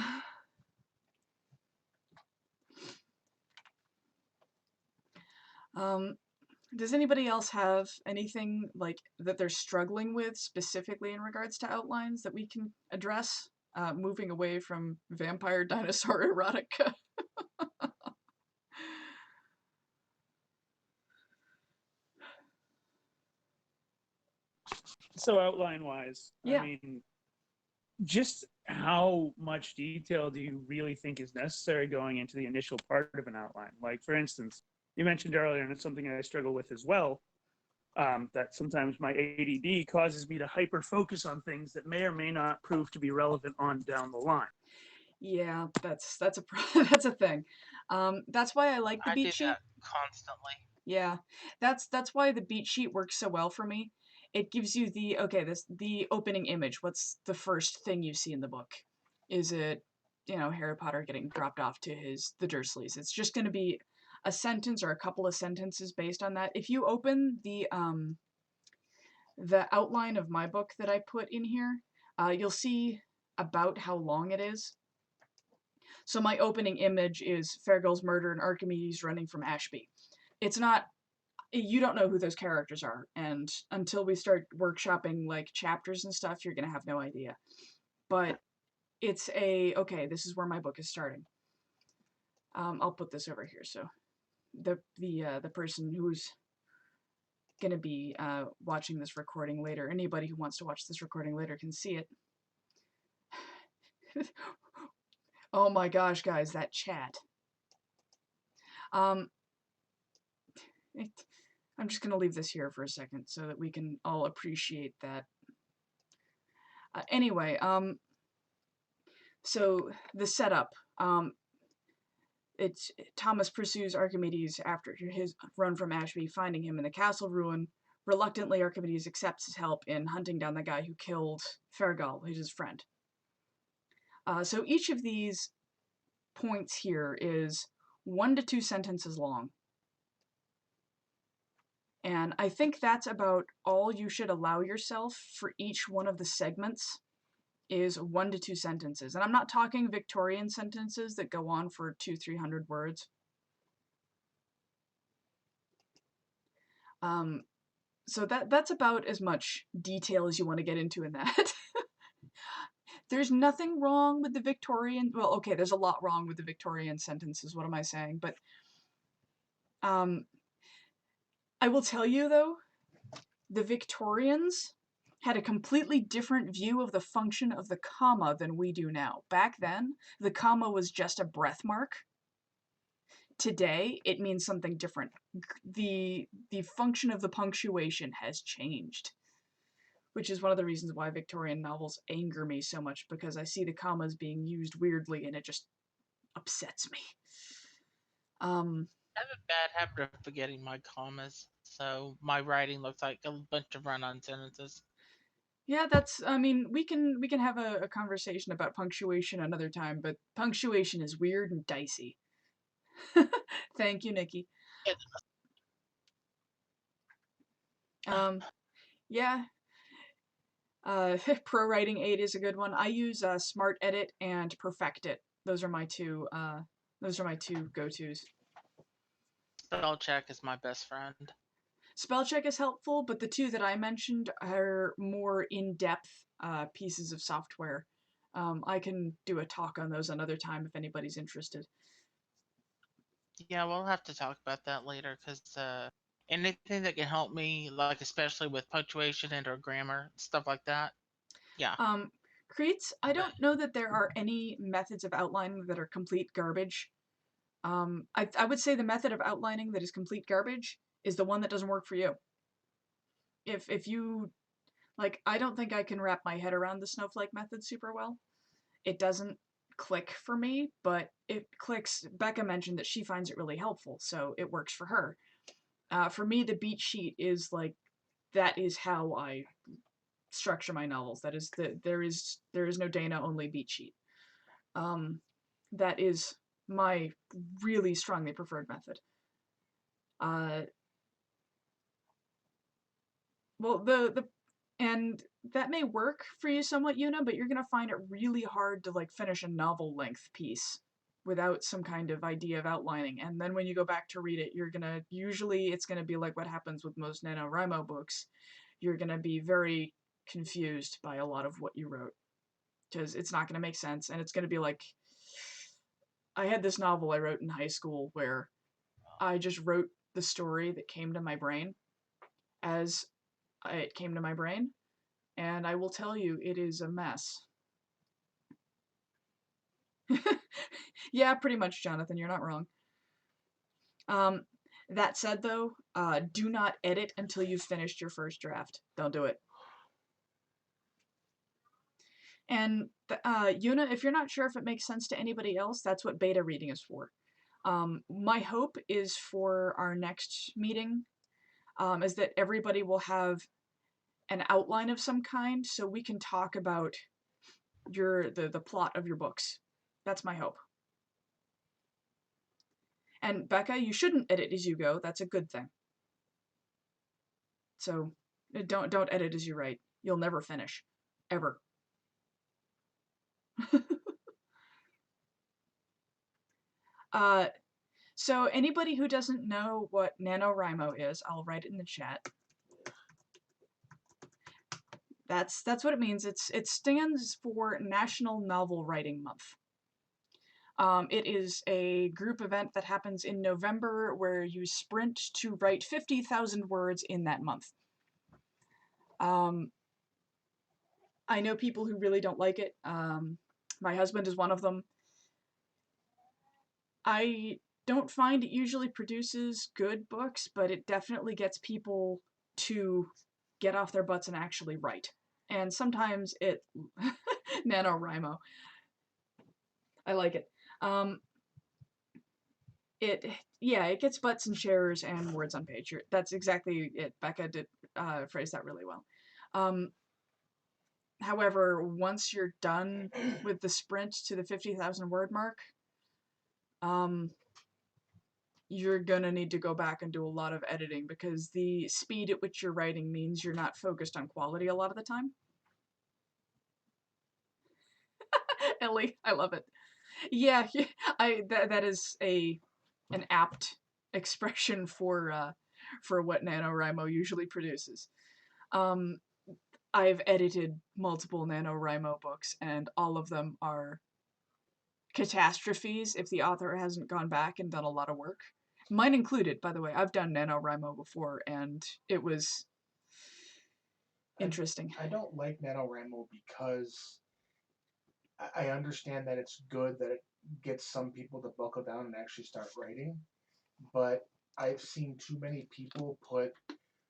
Does anybody else have anything like that they're struggling with specifically in regards to outlines that we can address? Moving away from vampire dinosaur erotica. So outline wise, Yeah. I mean, just how much detail do you really think is necessary going into the initial part of an outline? Like, for instance, you mentioned earlier, and it's something I struggle with as well, that sometimes my ADD causes me to hyper focus on things that may or may not prove to be relevant on down the line. Yeah, that's a that's a thing. That's why I like the I do beat sheet. that constantly. Yeah, that's why the beat sheet works so well for me. It gives you the opening image. What's the first thing you see in the book? Is it, Harry Potter getting dropped off to the Dursleys? It's just going to be a sentence or a couple of sentences based on that. If you open the outline of my book that I put in here, you'll see about how long it is. So my opening image is Fergal's murder and Archimedes running from Ashby. It's not, you don't know who those characters are, and until we start workshopping like chapters and stuff, you're gonna have no idea. But it's okay, this is where my book is starting. I'll put this over here so the person who's gonna be watching this recording later, anybody who wants to watch this recording later can see it. Oh my gosh, guys, that chat. I'm just gonna leave this here for a second so that we can all appreciate that. Anyway, so the setup. It's Thomas pursues Archimedes after his run from Ashby, finding him in the castle ruin. Reluctantly, Archimedes accepts his help in hunting down the guy who killed Fergal, who's his friend. So each of these points here is 1 to 2 sentences long. And I think that's about all you should allow yourself for each one of the segments is 1 to 2 sentences. And I'm not talking Victorian sentences that go on for 200-300 words. So that's about as much detail as you want to get into in that. There's nothing wrong with the Victorian, well, okay, there's a lot wrong with the Victorian sentences, what am I saying? But I will tell you though, the Victorians had a completely different view of the function of the comma than we do now. Back then, the comma was just a breath mark. Today, it means something different. The function of the punctuation has changed, which is one of the reasons why Victorian novels anger me so much, because I see the commas being used weirdly and it just upsets me. I have a bad habit of forgetting my commas, so my writing looks like a bunch of run-on sentences. Yeah, we can have a conversation about punctuation another time, but punctuation is weird and dicey. Thank you, Nikki. Yeah. Pro Writing Aid is a good one. I use Smart Edit and Perfect It. Those are my two. Those are my two go-tos. Spell check is my best friend. Spell check is helpful, but the two that I mentioned are more in-depth pieces of software. I can do a talk on those another time if anybody's interested. Yeah, we'll have to talk about that later because anything that can help me, like especially with punctuation and or grammar, stuff like that. Yeah. Creates, I don't know that there are any methods of outlining that are complete garbage. I would say the method of outlining that is complete garbage is the one that doesn't work for you. If you, like, I don't think I can wrap my head around the Snowflake method super well. It doesn't click for me, but it clicks. Becca mentioned that she finds it really helpful, so it works for her. For me, the beat sheet is like, that is how I structure my novels. That is there is no Dana, only beat sheet. That is my really strongly preferred method. Well, and that may work for you somewhat, Yuna, but you're gonna find it really hard to like finish a novel length piece without some kind of idea of outlining. And then when you go back to read it, you're gonna usually it's gonna be like what happens with most NaNoWriMo books. You're gonna be very confused by a lot of what you wrote because it's not gonna make sense, and it's gonna be like I had this novel I wrote in high school where I just wrote the story that came to my brain as it came to my brain, and I will tell you, it is a mess. Yeah, pretty much, Jonathan, you're not wrong. That said, though, do not edit until you've finished your first draft. Don't do it. And, Yuna, if you're not sure if it makes sense to anybody else, that's what beta reading is for. My hope is for our next meeting is that everybody will have an outline of some kind so we can talk about the plot of your books. That's my hope. And Becca, you shouldn't edit as you go. That's a good thing. So don't edit as you write. You'll never finish. Ever. So anybody who doesn't know what NaNoWriMo is, I'll write it in the chat. That's what it means. It stands for National Novel Writing Month. It is a group event that happens in November where you sprint to write 50,000 words in that month. I know people who really don't like it. My husband is one of them. I don't find it usually produces good books, but it definitely gets people to get off their butts and actually write. And sometimes it... NaNoWriMo. I like it. It gets butts and shares and words on page. That's exactly it. Becca did phrase that really well. However, once you're done with the sprint to the 50,000 word mark, you're gonna need to go back and do a lot of editing because the speed at which you're writing means you're not focused on quality a lot of the time. Ellie, I love it. Yeah, that is an apt expression for what NaNoWriMo usually produces. I've edited multiple NaNoWriMo books, and all of them are catastrophes if the author hasn't gone back and done a lot of work. Mine included, by the way. I've done NaNoWriMo before, and it was interesting. I don't like NaNoWriMo because I understand that it's good that it gets some people to buckle down and actually start writing, but I've seen too many people put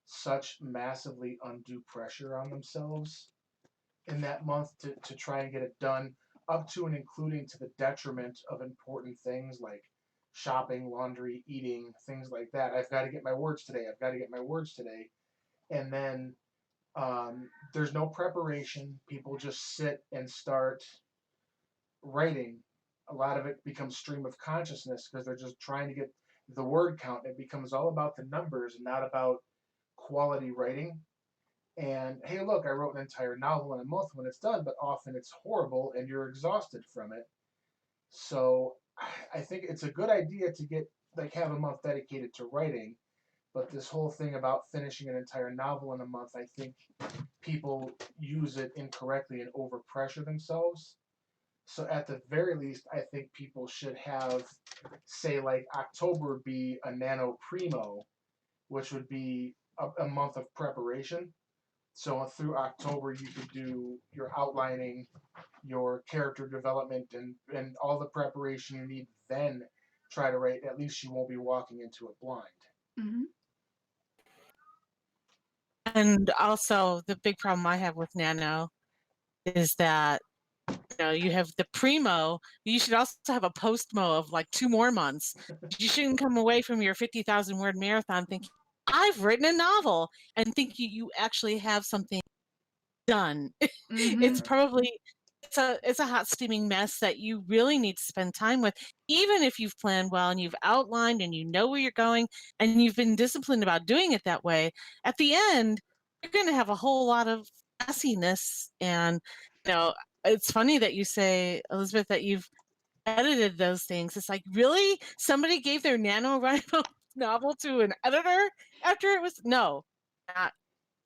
such massively undue pressure on themselves in that month to try and get it done, up to and including to the detriment of important things like shopping, laundry, eating, things like that. I've got to get my words today. I've got to get my words today. And then there's no preparation. People just sit and start writing. A lot of it becomes stream of consciousness because they're just trying to get the word count. It becomes all about the numbers and not about quality writing. And hey, look, I wrote an entire novel in a month when it's done, but often it's horrible and you're exhausted from it. So I think it's a good idea to get like have a month dedicated to writing, but this whole thing about finishing an entire novel in a month, I think people use it incorrectly and overpressure themselves. So at the very least, I think people should have, say, like October be a NaNoWrimo, which would be a month of preparation. So through October, you could do your outlining, your character development, and all the preparation you need. Then try to write. At least you won't be walking into it blind. Mm-hmm. And also, the big problem I have with Nano is that you have the primo. You should also have a postmo of like 2 more months. You shouldn't come away from your 50,000 word marathon thinking I've written a novel and think you actually have something done. Mm-hmm. It's probably it's a hot steaming mess that you really need to spend time with, even if you've planned well and you've outlined and you know where you're going and you've been disciplined about doing it that way. At the end, you're going to have a whole lot of messiness. And it's funny that you say, Elizabeth, that you've edited those things. It's like, really? Somebody gave their NaNoWrimo novel to an editor after it was not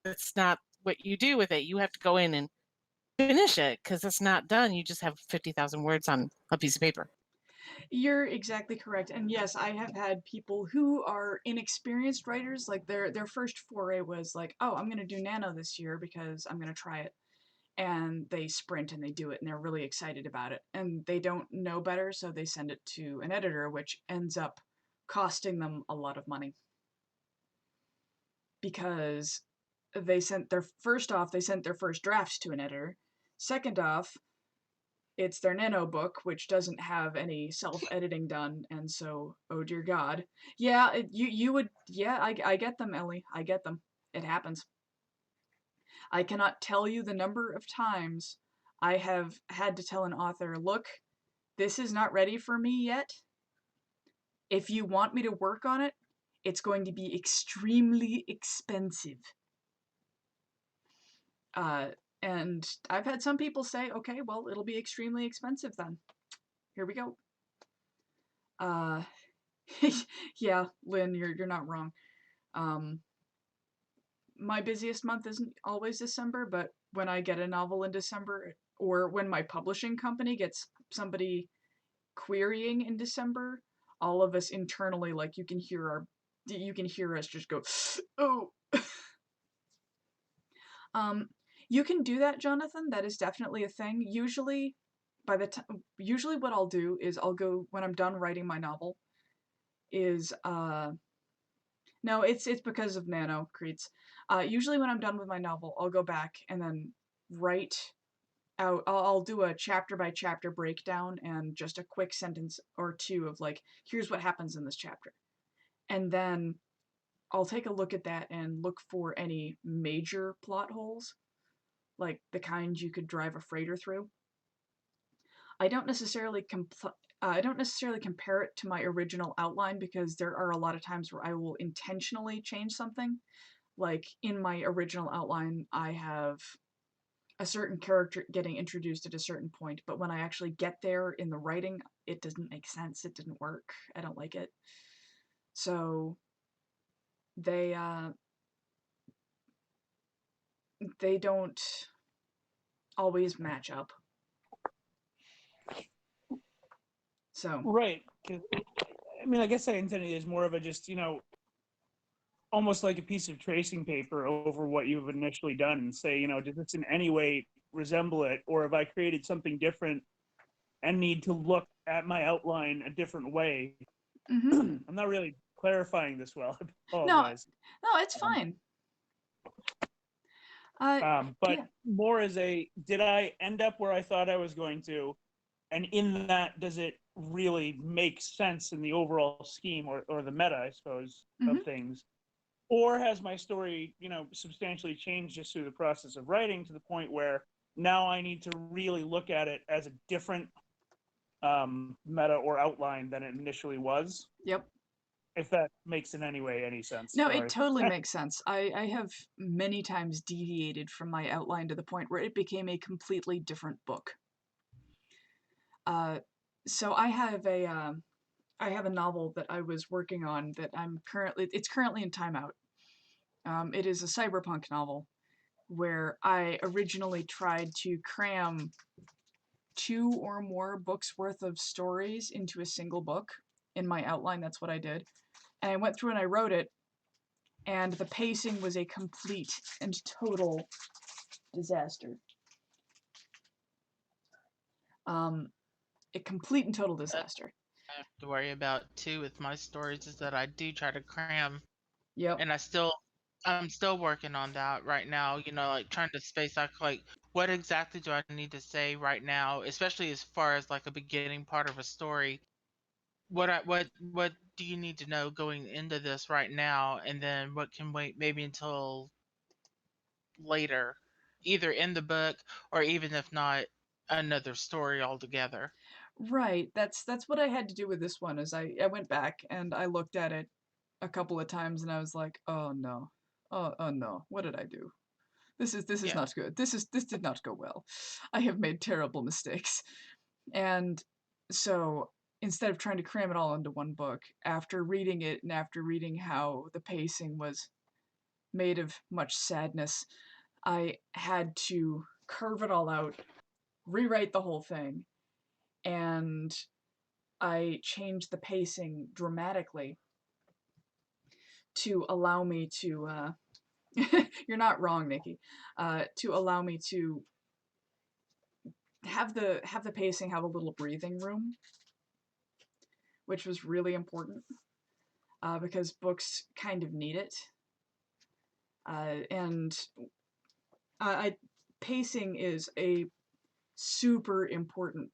it's not what you do with it. You have to go in and finish it because it's not done. You just have 50,000 words on a piece of paper. You're exactly correct. And yes, I have had people who are inexperienced writers, like their first foray was like, oh, I'm going to do Nano this year because I'm going to try it. And they sprint and they do it and they're really excited about it. And they don't know better, so they send it to an editor, which ends up costing them a lot of money. Because they sent their first drafts to an editor. Second off, it's their Nano book, which doesn't have any self-editing done, and so, oh dear God. Yeah, you would, yeah, I get them, Ellie. I get them. It happens. I cannot tell you the number of times I have had to tell an author, look, this is not ready for me yet. If you want me to work on it, it's going to be extremely expensive. And I've had some people say, okay, well, it'll be extremely expensive then. Here we go. Yeah, Lynn, you're not wrong. My busiest month isn't always December, but when I get a novel in December, or when my publishing company gets somebody querying in December, all of us internally, like, you can hear us just go, oh. You can do that, Jonathan. That is definitely a thing. Usually what I'll do is I'll go, when I'm done writing my novel, is no, it's because of Nano Creeds. Usually when I'm done with my novel, I'll go back and then write out. I'll do a chapter by chapter breakdown and just a quick sentence or two of like, here's what happens in this chapter, and then I'll take a look at that and look for any major plot holes, like the kind you could drive a freighter through. I don't necessarily compare it to my original outline because there are a lot of times where I will intentionally change something. Like in my original outline, I have a certain character getting introduced at a certain point, but when I actually get there in the writing, it doesn't make sense. It didn't work. I don't like it. So they don't always match up. So Right. 'Cause, I mean, I guess I intended it as more of a just, almost like a piece of tracing paper over what you've initially done and say, does this in any way resemble it? Or have I created something different and need to look at my outline a different way? mm-hmm. I'm not really clarifying this well. I No, apologize. it's fine. But Yeah. more as did I end up where I thought I was going to? And in that, does it really make sense in the overall scheme or the meta, I suppose, of things? Or has my story, substantially changed just through the process of writing to the point where now I need to really look at it as a different meta or outline than it initially was? Yep. If that makes in any way any sense. No, it Sorry. totally makes sense. I have many times deviated from my outline to the point where it became a completely different book. So I have a novel that I was working on that it's currently in timeout. It is a cyberpunk novel where I originally tried to cram 2 or more books worth of stories into a single book. In my outline, that's what I did. And I went through and I wrote it, and the pacing was a complete and total disaster. A complete and total disaster. I have to worry about too with my stories is that I do try to cram, Yep. and I'm still working on that right now. Like trying to space out like what exactly do I need to say right now, especially as far as like a beginning part of a story. What do you need to know going into this right now, and then what can wait maybe until later, either in the book or even if not another story altogether. Right. That's what I had to do with this one. Is I went back and I looked at it a couple of times and I was like, oh no, oh no, what did I do? This is Yeah. not good. This did not go well. I have made terrible mistakes. And so instead of trying to cram it all into one book, after reading it and after reading how the pacing was made of much sadness, I had to carve it all out, rewrite the whole thing, and I changed the pacing dramatically to allow me to you're not wrong, Nikki. To allow me to have the pacing have a little breathing room, which was really important because books kind of need it. And pacing is a super important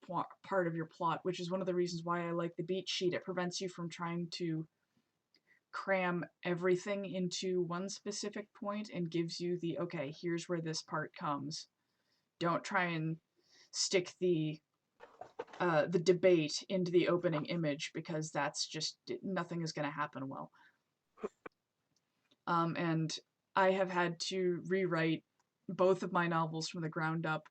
part of your plot, which is one of the reasons why I like the beat sheet. It prevents you from trying to cram everything into one specific point and gives you the, okay, here's where this part comes. Don't try and stick the debate into the opening image because that's just, nothing is going to happen well. And I have had to rewrite both of my novels from the ground up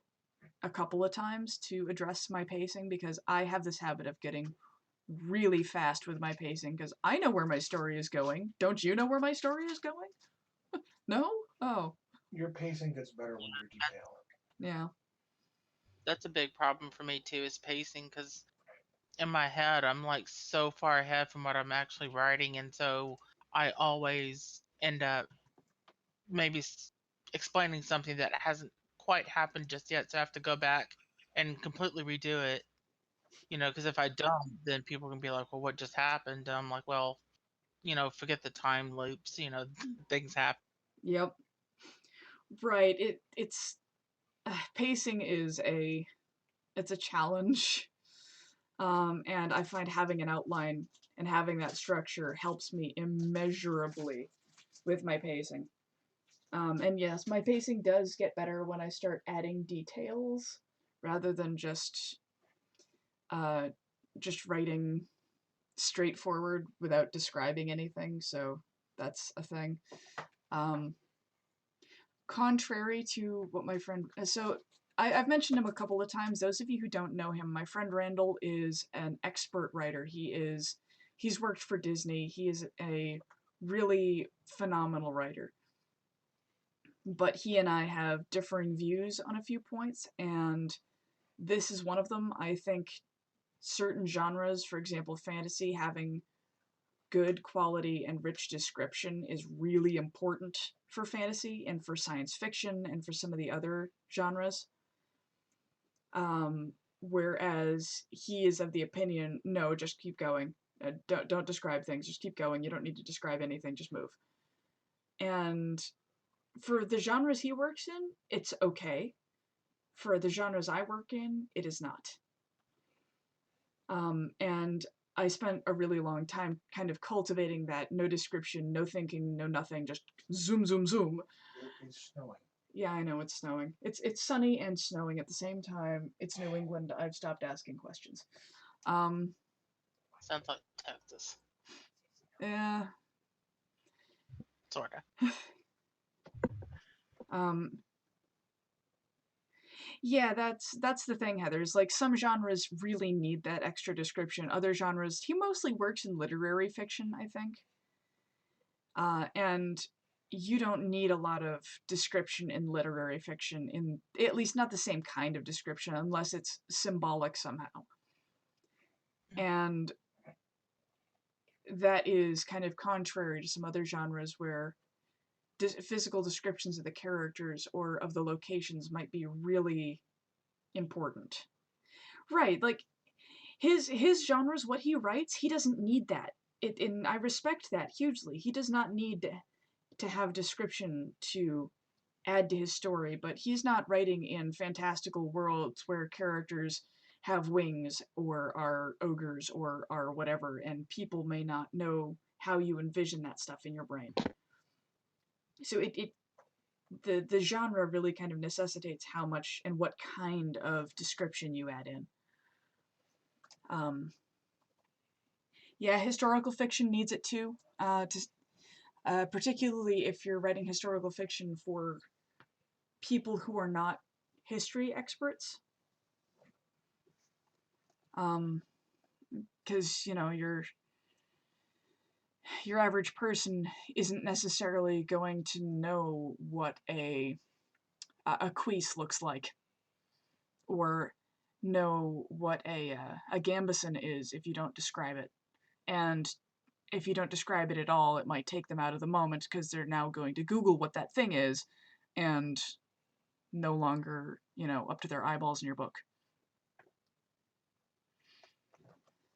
a couple of times to address my pacing because I have this habit of getting really fast with my pacing because I know where my story is going. Don't you know where my story is going? No? Oh. Your pacing gets better when you're detailed. Yeah. That's a big problem for me too is pacing because in my head I'm like so far ahead from what I'm actually writing, and so I always end up maybe explaining something that hasn't quite happened just yet, so I have to go back and completely redo it. Because if I don't, then people can be like, "Well, what just happened?" And I'm like, "Well, forget the time loops. Things happen." Yep. Right. It's pacing is it's a challenge. And I find having an outline and having that structure helps me immeasurably with my pacing. And yes, my pacing does get better when I start adding details rather than just writing straightforward without describing anything. So that's a thing. Um, Contrary to what my friend, so I've mentioned him a couple of times. Those of you who don't know him, my friend Randall is an expert writer. He's worked for Disney. He is a really phenomenal writer. But he and I have differing views on a few points, and this is one of them. I think certain genres, for example, fantasy, having good quality and rich description is really important for fantasy and for science fiction and for some of the other genres. Whereas he is of the opinion, no, just keep going. Don't describe things. Just keep going. You don't need to describe anything. Just move. And for the genres he works in, it's okay. For the genres I work in, it is not. And I spent a really long time kind of cultivating that no description, no thinking, no nothing, just zoom, zoom, zoom. It's snowing. Yeah, I know it's snowing. It's sunny and snowing at the same time. It's New England. I've stopped asking questions. Sounds like Texas. Yeah. Sorta. Um, yeah, that's the thing, Heather. Is like some genres really need that extra description. Other genres, he mostly works in literary fiction, I think. And you don't need a lot of description in literary fiction, in at least not the same kind of description, unless it's symbolic somehow. And that is kind of contrary to some other genres where physical descriptions of the characters or of the locations might be really important. Right, like his genres, what he writes, he doesn't need that. And I respect that hugely. He does not need to have description to add to his story, but he's not writing in fantastical worlds where characters have wings or are ogres or are whatever, and people may not know how you envision that stuff in your brain. So the genre really kind of necessitates how much and what kind of description you add in. Yeah, historical fiction needs it too. Particularly if you're writing historical fiction for people who are not history experts. Because your average person isn't necessarily going to know what a queese looks like, or know what a gambeson is if you don't describe it. And if you don't describe it at all, it might take them out of the moment because they're now going to Google what that thing is, and no longer, up to their eyeballs in your book.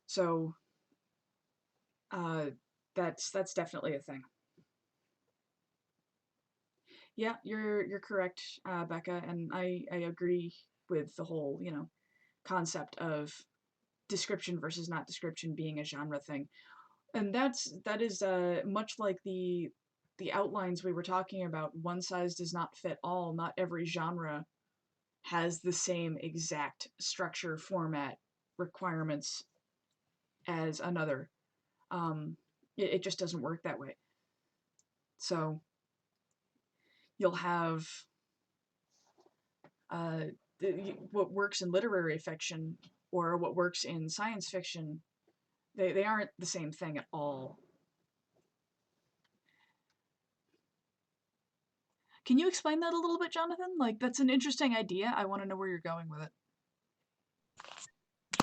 So, that's definitely a thing. Yeah, you're correct, Becca, and I agree with the whole, concept of description versus not description being a genre thing. And that is much like the outlines we were talking about. One size does not fit all. Not every genre has the same exact structure, format, requirements as another. It just doesn't work that way. So you'll have what works in literary fiction or what works in science fiction. They aren't the same thing at all. Can you explain that a little bit, Jonathan? Like, that's an interesting idea. I want to know where you're going with it.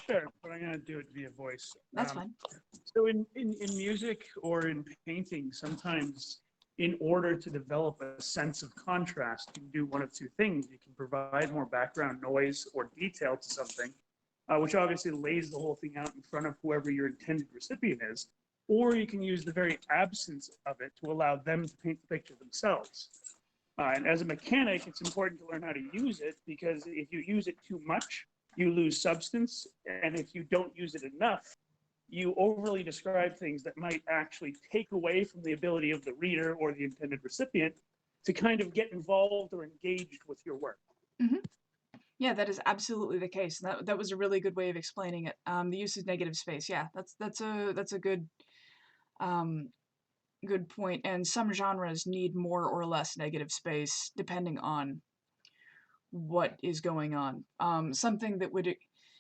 Sure, but I'm going to do it via voice. That's fine. So in music or in painting, sometimes in order to develop a sense of contrast, you can do one of two things. You can provide more background noise or detail to something, which obviously lays the whole thing out in front of whoever your intended recipient is, or you can use the very absence of it to allow them to paint the picture themselves. And as a mechanic, it's important to learn how to use it, because if you use it too much, you lose substance. And if you don't use it enough, you overly describe things that might actually take away from the ability of the reader or the intended recipient to kind of get involved or engaged with your work. Mm-hmm. Yeah, that is absolutely the case. That was a really good way of explaining it. The use of negative space. Yeah, that's a good good point. And some genres need more or less negative space depending on what is going on. Something that would.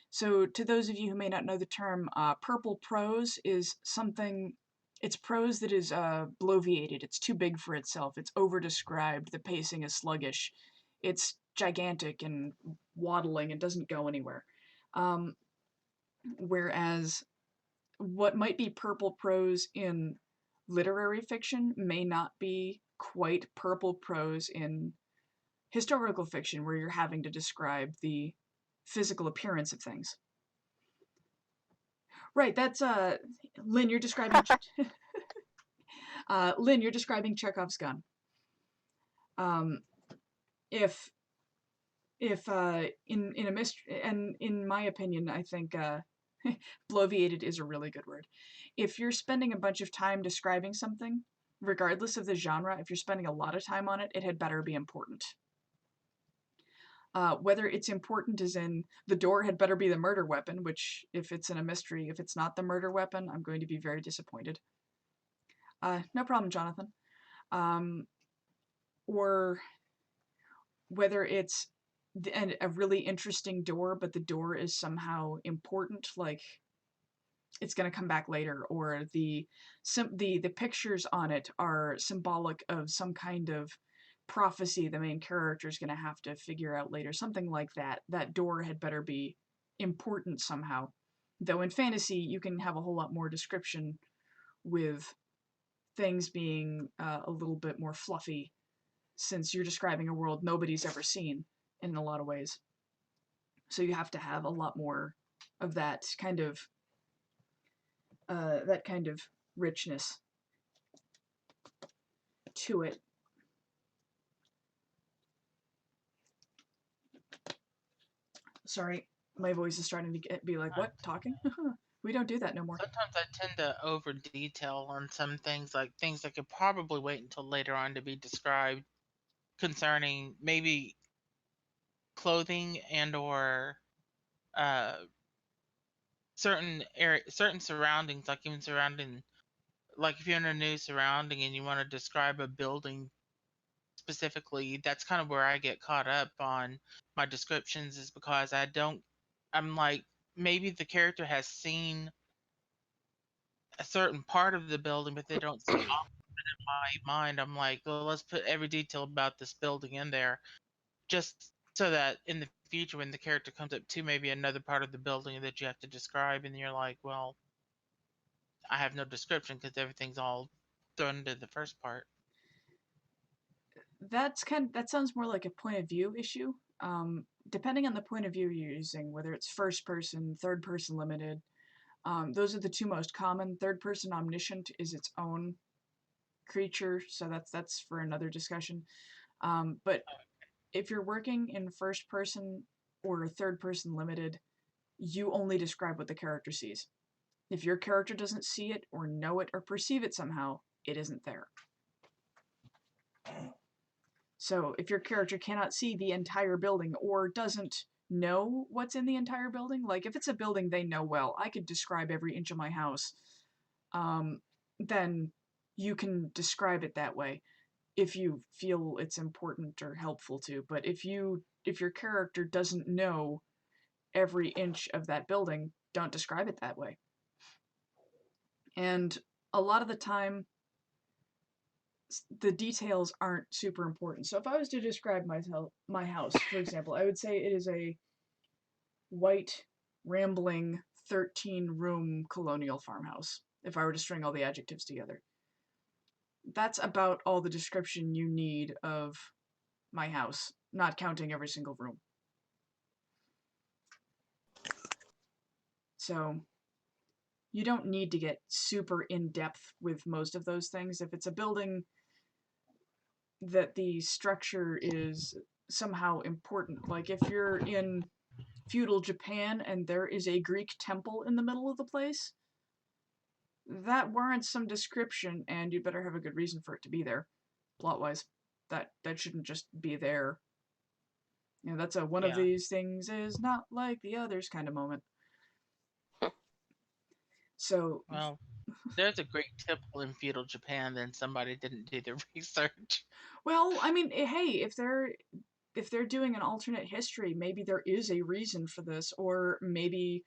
So, to those of you who may not know the term, purple prose is something. It's prose that is bloviated. It's too big for itself. It's over-described. The pacing is sluggish. It's gigantic and waddling and doesn't go anywhere. Whereas what might be purple prose in literary fiction may not be quite purple prose in historical fiction, where you're having to describe the physical appearance of things. Right, that's Lynn, you're describing Lynn, you're describing Chekhov's gun. If in a mystery, and in my opinion, I think bloviated is a really good word. If you're spending a bunch of time describing something, regardless of the genre, if you're spending a lot of time on it, it had better be important. Whether it's important as in the door had better be the murder weapon, which if it's in a mystery, if it's not the murder weapon, I'm going to be very disappointed. No problem, Jonathan. Or whether it's a really interesting door, but the door is somehow important, like it's going to come back later, or the pictures on it are symbolic of some kind of prophecy the main character is going to have to figure out later, something like that. That door had better be important somehow. Though in fantasy, you can have a whole lot more description with things being a little bit more fluffy, since you're describing a world nobody's ever seen in a lot of ways. So you have to have a lot more of that kind of richness to it. Sorry, my voice is starting to be like, what? Talking? We don't do that no more. Sometimes I tend to over detail on some things that could probably wait until later on to be described concerning maybe clothing and or uh, certain surroundings, like even surrounding, like if you're in a new surrounding and you want to describe a building specifically, that's kind of where I get caught up on my descriptions, is because I'm like, maybe the character has seen a certain part of the building, but they don't see all in my mind. I'm like, well, let's put every detail about this building in there, just so that in the future, when the character comes up to maybe another part of the building that you have to describe, and you're like, well, I have no description because everything's all thrown into the first part. That sounds more like a point of view issue. Depending on the point of view you're using, whether it's first person, third person limited, those are the two most common. Third person omniscient is its own creature, so that's for another discussion. But if you're working in first person or third person limited, you only describe what the character sees. If your character doesn't see it or know it or perceive it somehow, it isn't there. So if your character cannot see the entire building or doesn't know what's in the entire building, like if it's a building they know well, I could describe every inch of my house, then you can describe it that way if you feel it's important or helpful to. But if your character doesn't know every inch of that building, don't describe it that way. And a lot of the time, the details aren't super important. So if I was to describe my house, for example, I would say it is a white, rambling, 13-room colonial farmhouse, if I were to string all the adjectives together. That's about all the description you need of my house, not counting every single room. So you don't need to get super in-depth with most of those things. If it's a building that the structure is somehow important, like if you're in feudal Japan and there is a Greek temple in the middle of the place, that warrants some description, and you better have a good reason for it to be there, plot-wise. That shouldn't just be there. You know, that's a one of these things is not like the others kind of moment. So, well, there's a great temple in feudal Japan, then somebody didn't do the research. Well, I mean, hey, if they're doing an alternate history, maybe there is a reason for this, or maybe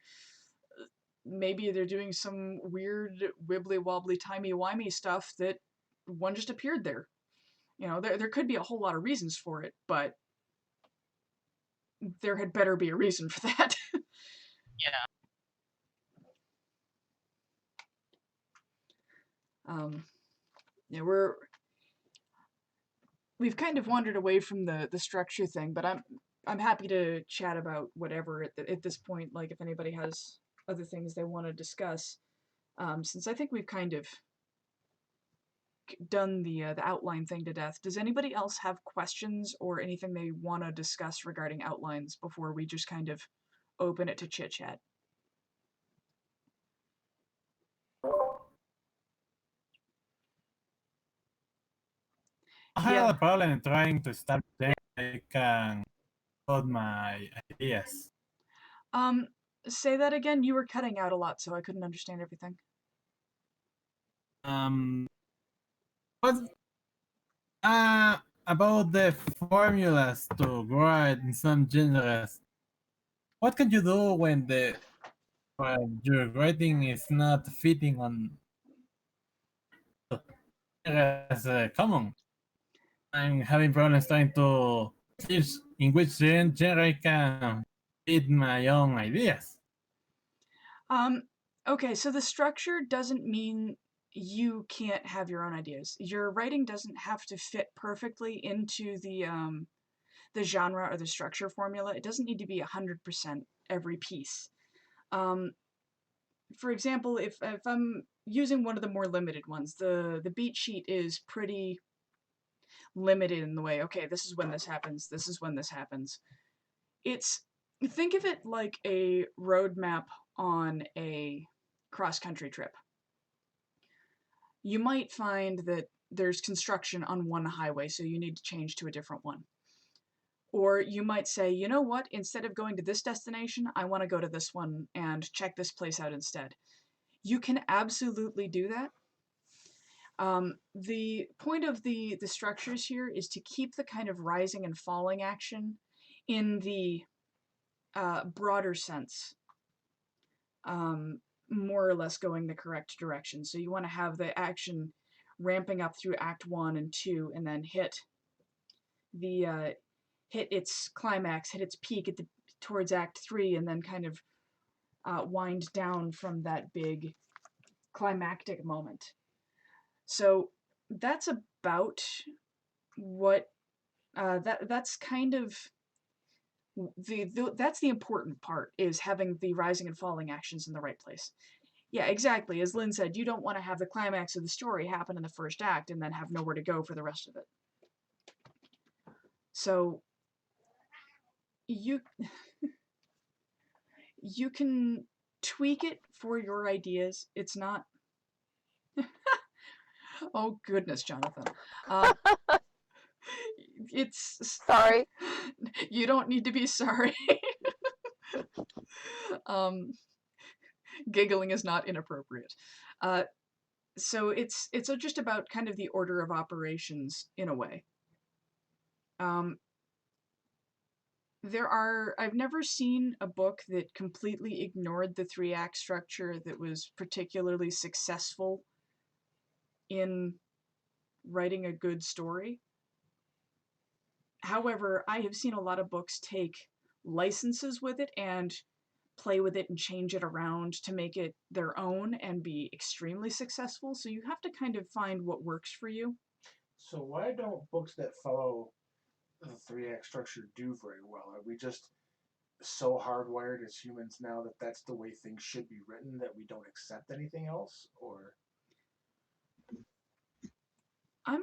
they're doing some weird wibbly wobbly timey wimey stuff that one just appeared there. You know, there could be a whole lot of reasons for it, but there had better be a reason for that. Yeah. Yeah, we've kind of wandered away from the structure thing, but I'm happy to chat about whatever at this point. Like if anybody has other things they want to discuss, since I think we've kind of done the outline thing to death. Does anybody else have questions or anything they want to discuss regarding outlines before we just kind of open it to chit chat? I had a problem in trying to start there. I can put my ideas. Say that again. You were cutting out a lot, so I couldn't understand everything. What about the formulas to write in some genres? What can you do when your writing is not fitting on as common? I'm having problems trying to see in which genre I can fit my own ideas. Okay, so the structure doesn't mean you can't have your own ideas. Your writing doesn't have to fit perfectly into the genre or the structure formula. It doesn't need to be 100% every piece. Um, for example, if I'm using one of the more limited ones, the beat sheet is pretty limited in the way, okay, this is when this happens, this is when this happens. It's, think of it like a roadmap on a cross-country trip. You might find that there's construction on one highway, so you need to change to a different one. Or you might say, you know what, instead of going to this destination, I want to go to this one and check this place out instead. You can absolutely do that. The point of the structures here is to keep the kind of rising and falling action in the broader sense, more or less going the correct direction. So you want to have the action ramping up through Act 1 and 2, and then hit its climax, hit its peak towards Act 3, and then kind of wind down from that big climactic moment. So that's about what that's kind of that's the important part, is having the rising and falling actions in the right place. Yeah, exactly. As Lynn said, you don't want to have the climax of the story happen in the first act and then have nowhere to go for the rest of it. So you you can tweak it for your ideas. It's not. Oh goodness, Jonathan. It's Sorry. You don't need to be sorry. um, Giggling is not inappropriate. So it's just about kind of the order of operations in a way. I've never seen a book that completely ignored the 3-act structure that was particularly successful in writing a good story. However, I have seen a lot of books take licenses with it and play with it and change it around to make it their own and be extremely successful. So you have to kind of find what works for you. So why don't books that follow the 3-act structure do very well? Are we just so hardwired as humans now that that's the way things should be written, that we don't accept anything else? Or I'm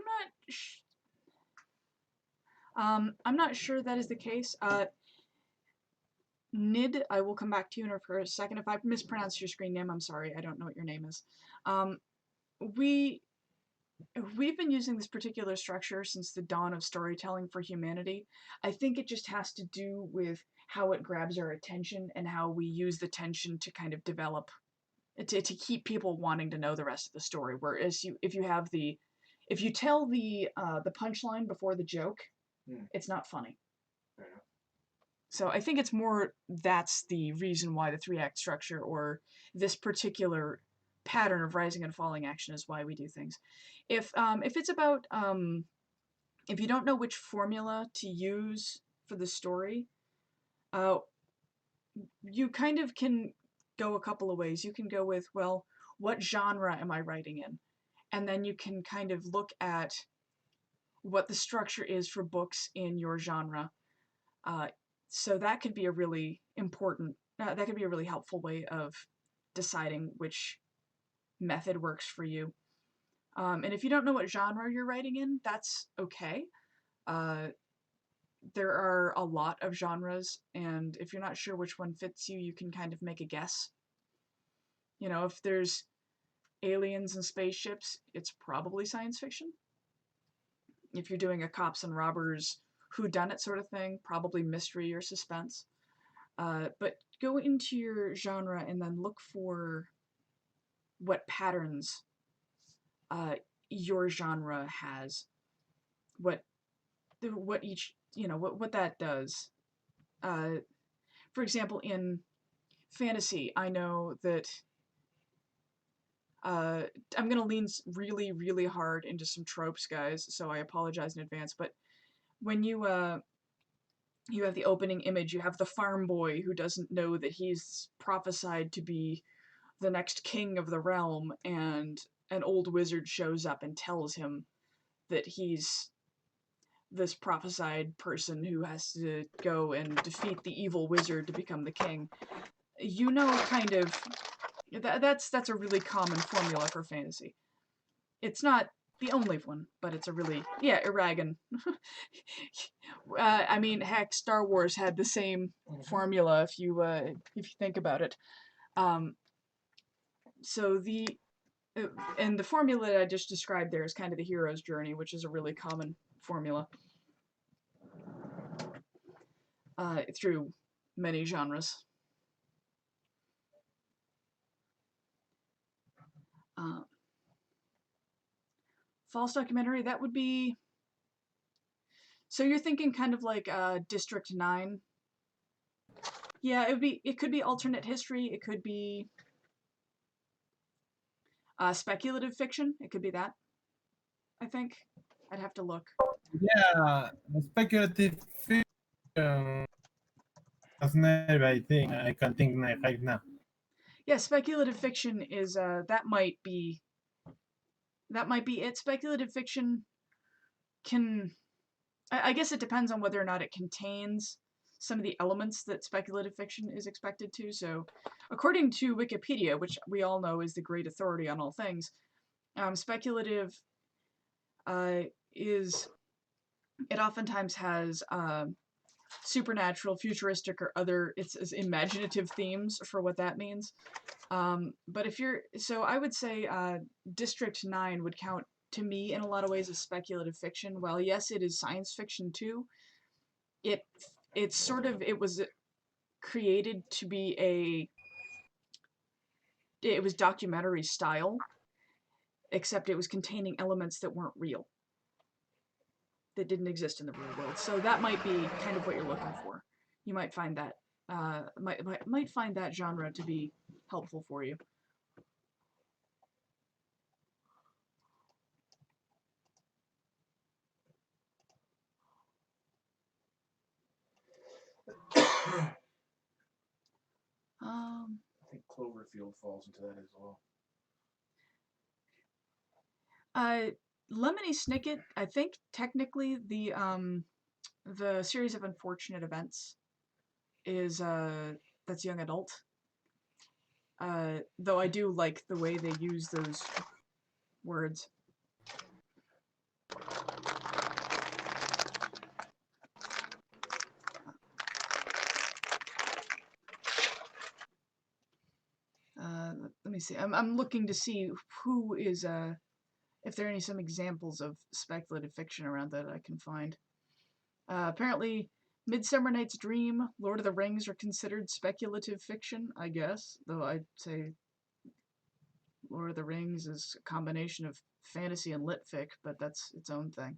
not sure that is the case. Nid, I will come back to you for a second. If I mispronounced your screen name, I'm sorry. I don't know what your name is. We've been using this particular structure since the dawn of storytelling for humanity. I think it just has to do with how it grabs our attention and how we use the tension to kind of develop, to keep people wanting to know the rest of the story. Whereas if you tell the punchline before the joke, it's not funny. So I think it's more that's the reason why the 3-act structure, or this particular pattern of rising and falling action, is why we do things. If it's about if you don't know which formula to use for the story, you kind of can go a couple of ways. You can go with, well, what genre am I writing in? And then you can kind of look at what the structure is for books in your genre. So that could be a really important, that could be a really helpful way of deciding which method works for you. And if you don't know what genre you're writing in, that's okay. There are a lot of genres, and if you're not sure which one fits you, you can kind of make a guess. You know, if there's aliens and spaceships, it's probably science fiction. If you're doing a cops and robbers whodunit sort of thing, probably mystery or suspense. But go into your genre and then look for what patterns your genre has, what each, what that does. For example, in fantasy, I know that I'm going to lean really, really hard into some tropes, guys, so I apologize in advance, but when you have the opening image, you have the farm boy who doesn't know that he's prophesied to be the next king of the realm, and an old wizard shows up and tells him that he's this prophesied person who has to go and defeat the evil wizard to become the king. Kind of, that's a really common formula for fantasy. It's not the only one, but it's a really, Eragon. I mean, heck, Star Wars had the same formula if you think about it. So and the formula that I just described there is kind of the hero's journey, which is a really common formula through many genres. False documentary, that would be... So you're thinking kind of like District 9? Yeah, it could be alternate history, it could be speculative fiction, it could be that, I think. I'd have to look. Yeah, speculative fiction. That's never I think I can think right now. Yeah, speculative fiction is that might be it. Speculative fiction can, I guess it depends on whether or not it contains some of the elements that speculative fiction is expected to. So, according to Wikipedia, which we all know is the great authority on all things, speculative it oftentimes has supernatural, futuristic, or other, it's imaginative themes for what that means. But I would say District 9 would count to me in a lot of ways as speculative fiction. While yes, it is science fiction too, it was created to be it was documentary style, except it was containing elements that weren't real, that didn't exist in the real world. So that might be kind of what you're looking for. You might find that might find that genre to be helpful for you. I think Cloverfield falls into that as well. Lemony Snicket, I think technically the series of unfortunate events is that's young adult. Though I do like the way they use those words. Let me see. I'm looking to see who is if there are some examples of speculative fiction around that I can find. Apparently, Midsummer Night's Dream, Lord of the Rings are considered speculative fiction, I guess. Though I'd say Lord of the Rings is a combination of fantasy and lit fic, but that's its own thing.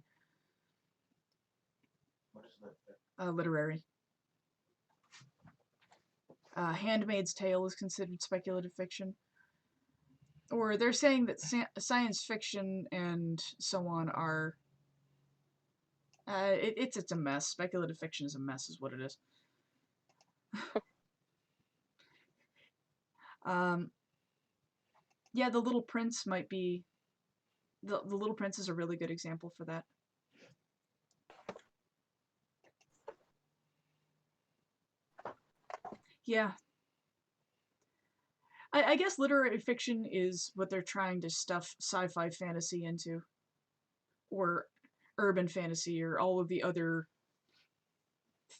What is lit fic? Literary. Handmaid's Tale is considered speculative fiction. Or they're saying that science fiction and so on are... it's a mess. Speculative fiction is a mess, is what it is. Yeah, The Little Prince might be... The Little Prince is a really good example for that. Yeah. I guess literary fiction is what they're trying to stuff sci-fi fantasy into. Or urban fantasy, or all of the other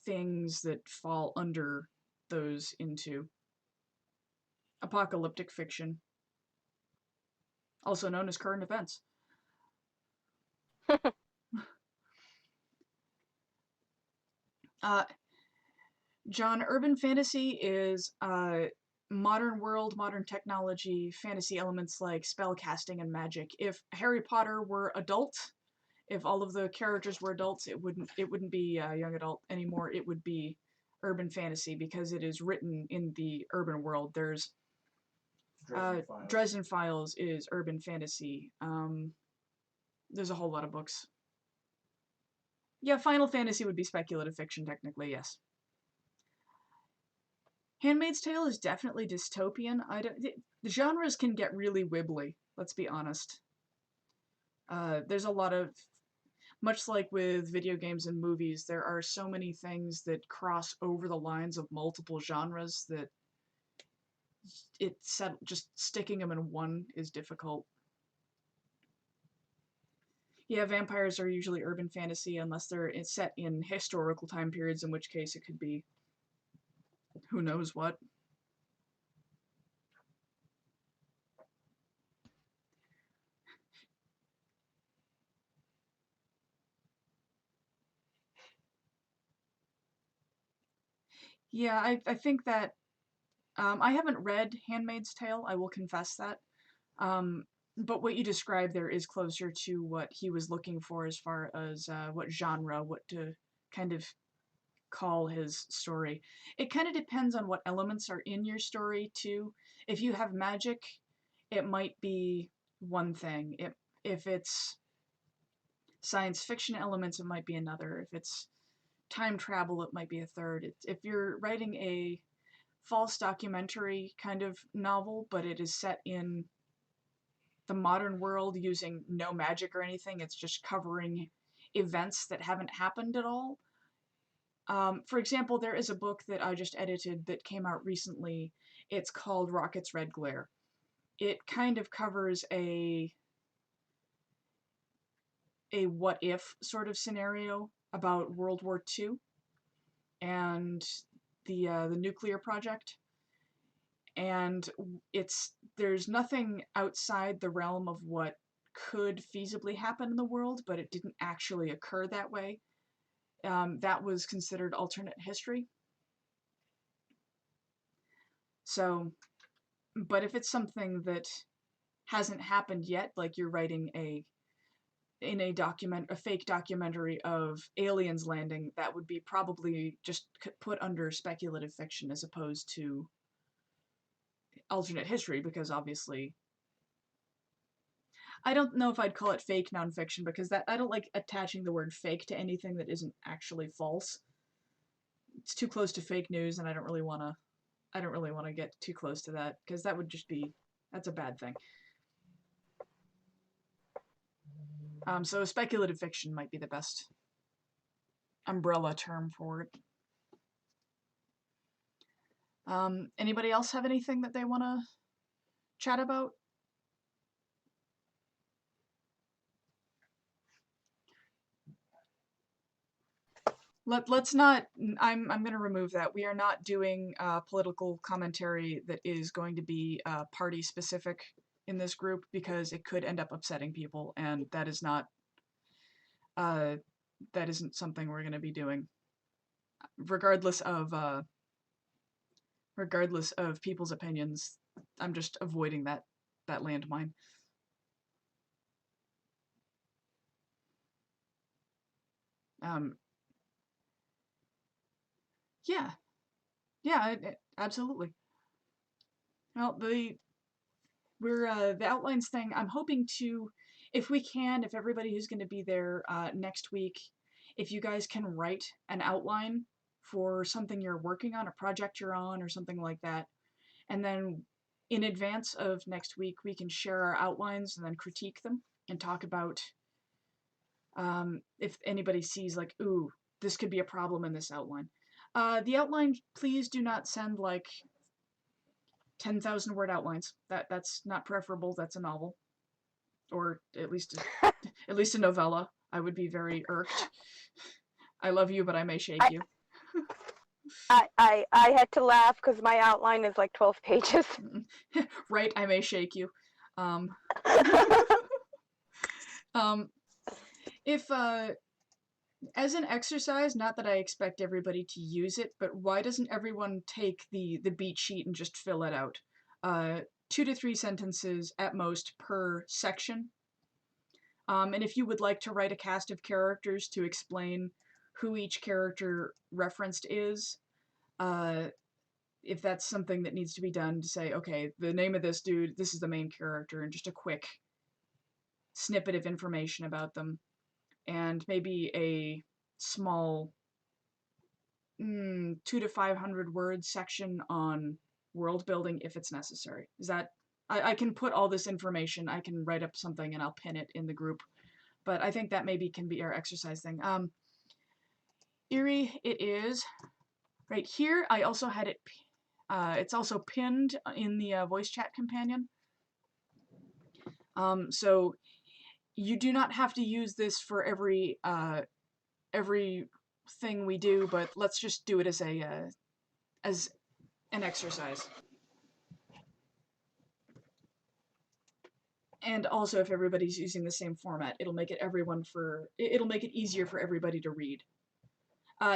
things that fall under those into. Apocalyptic fiction. Also known as current events. John, urban fantasy is modern world, modern technology, fantasy elements like spell casting and magic. If Harry Potter were adult, if all of the characters were adults, it wouldn't be young adult anymore. It would be urban fantasy because it is written in the urban world. There's Dresden Files is urban fantasy. There's a whole lot of books. Yeah, Final Fantasy would be speculative fiction technically, yes. Handmaid's Tale is definitely dystopian. The genres can get really wibbly, let's be honest. There's a lot of, much like with video games and movies, there are so many things that cross over the lines of multiple genres that just sticking them in one is difficult. Yeah, vampires are usually urban fantasy unless they're set in historical time periods, in which case it could be who knows what. Yeah, I think that I haven't read Handmaid's Tale, I will confess that. But what you described there is closer to what he was looking for as far as what genre, what to kind of call his story. It kind of depends on what elements are in your story too. If you have magic, it might be one thing. If it's science fiction elements, it might be another. If it's time travel, it might be a third. If you're writing a false documentary kind of novel, but it is set in the modern world using no magic or anything, it's just covering events that haven't happened at all. For example, there is a book that I just edited that came out recently. It's called Rocket's Red Glare. It kind of covers a what if sort of scenario about World War II and the nuclear project. And there's nothing outside the realm of what could feasibly happen in the world, but it didn't actually occur that way. That was considered alternate history. So, but if it's something that hasn't happened yet, like you're writing a fake documentary of aliens landing, that would be probably just put under speculative fiction as opposed to alternate history, because obviously I don't know if I'd call it fake nonfiction, because I don't like attaching the word fake to anything that isn't actually false. It's too close to fake news, and I don't really want to get too close to that, because that's a bad thing. So speculative fiction might be the best umbrella term for it. Anybody else have anything that they want to chat about? Let's not. I'm going to remove that. We are not doing political commentary that is going to be party specific in this group, because it could end up upsetting people, and that is not. That isn't something we're going to be doing. Regardless of people's opinions, I'm just avoiding that landmine. Yeah, absolutely. Well, the outlines thing, I'm hoping to, if we can, if everybody who's going to be there next week, if you guys can write an outline for something you're working on, a project you're on, or something like that, and then in advance of next week, we can share our outlines and then critique them and talk about if anybody sees like, ooh, this could be a problem in this outline. The outline, please do not send like 10,000 word outlines. That's not preferable. That's a novel, or at least a novella. I would be very irked. I love you, but I may shake you. I had to laugh because my outline is like 12 pages. Right, I may shake you. If As an exercise, not that I expect everybody to use it, but why doesn't everyone take the beat sheet and just fill it out? 2 to 3 sentences at most per section. And if you would like to write a cast of characters to explain who each character referenced is, if that's something that needs to be done, to say, okay, the name of this dude, this is the main character, and just a quick snippet of information about them, and maybe a small 2 to 500 word section on world building if it's necessary. Is that I can put all this information, I can write up something and I'll pin it in the group, but I think that maybe can be our exercise thing. Erie, it is right here. I also had it, it's also pinned in the voice chat companion. So you do not have to use this for every thing we do, but let's just do it as an exercise. And also, if everybody's using the same format, it'll make it easier for everybody to read.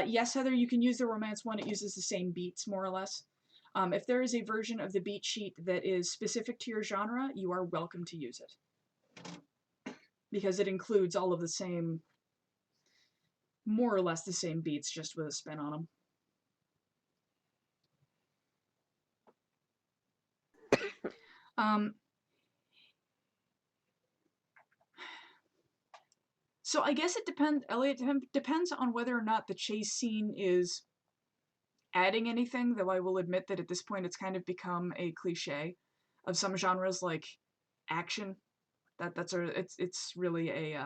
Yes, Heather, you can use the romance one. It uses the same beats, more or less. If there is a version of the beat sheet that is specific to your genre, you are welcome to use it. Because it includes all of the same, more or less the same beats, just with a spin on them. So I guess it depends, Elliot, depends on whether or not the chase scene is adding anything, though I will admit that at this point it's kind of become a cliche of some genres, like action. It's really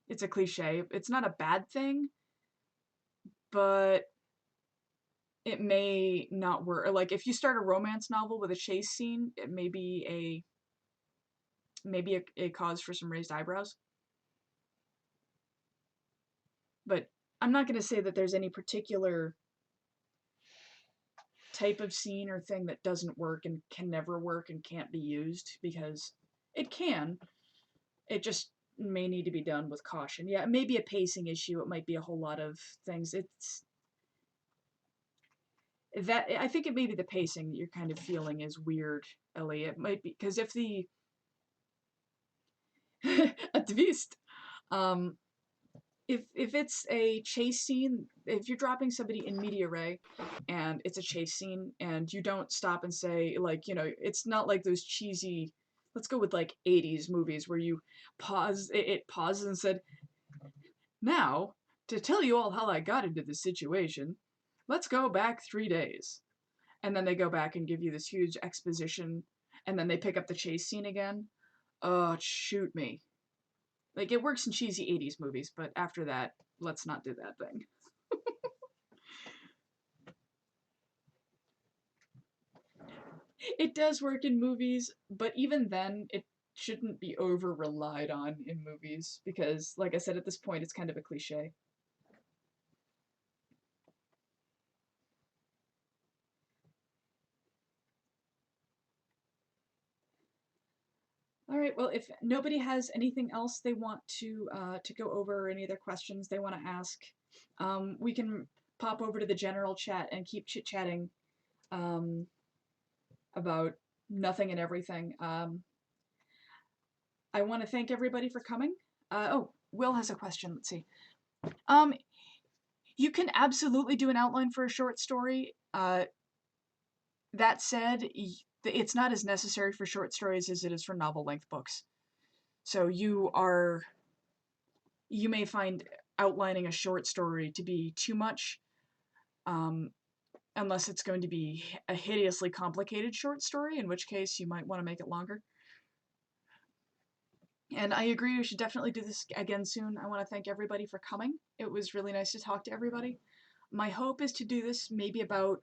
it's a cliche. It's not a bad thing, but it may not work. Like if you start a romance novel with a chase scene, it may be a cause for some raised eyebrows. But I'm not going to say that there's any particular type of scene or thing that doesn't work and can never work and can't be used, because it can. It just may need to be done with caution. Yeah, it may be a pacing issue. It might be a whole lot of things. I think it may be the pacing that you're kind of feeling is weird, Ellie. It might be because if the a twist, if it's a chase scene, if you're dropping somebody in media ray and it's a chase scene and you don't stop and say, like, it's not like those cheesy, let's go with like 80s movies where you pause, it pauses and said, now, to tell you all how I got into this situation, let's go back 3 days. And then they go back and give you this huge exposition, and then they pick up the chase scene again. Oh, shoot me. Like, it works in cheesy 80s movies, but after that, let's not do that thing. It does work in movies, but even then, it shouldn't be over-relied on in movies, because, like I said, at this point, it's kind of a cliche. All right, well, if nobody has anything else they want to go over, or any other questions they want to ask, we can pop over to the general chat and keep chit-chatting about nothing and everything. I want to thank everybody for coming. Oh, Will has a question. Let's see. You can absolutely do an outline for a short story. That said, it's not as necessary for short stories as it is for novel-length books. So you may find outlining a short story to be too much, unless it's going to be a hideously complicated short story, in which case you might want to make it longer. And I agree, we should definitely do this again soon. I want to thank everybody for coming. It was really nice to talk to everybody. My hope is to do this maybe about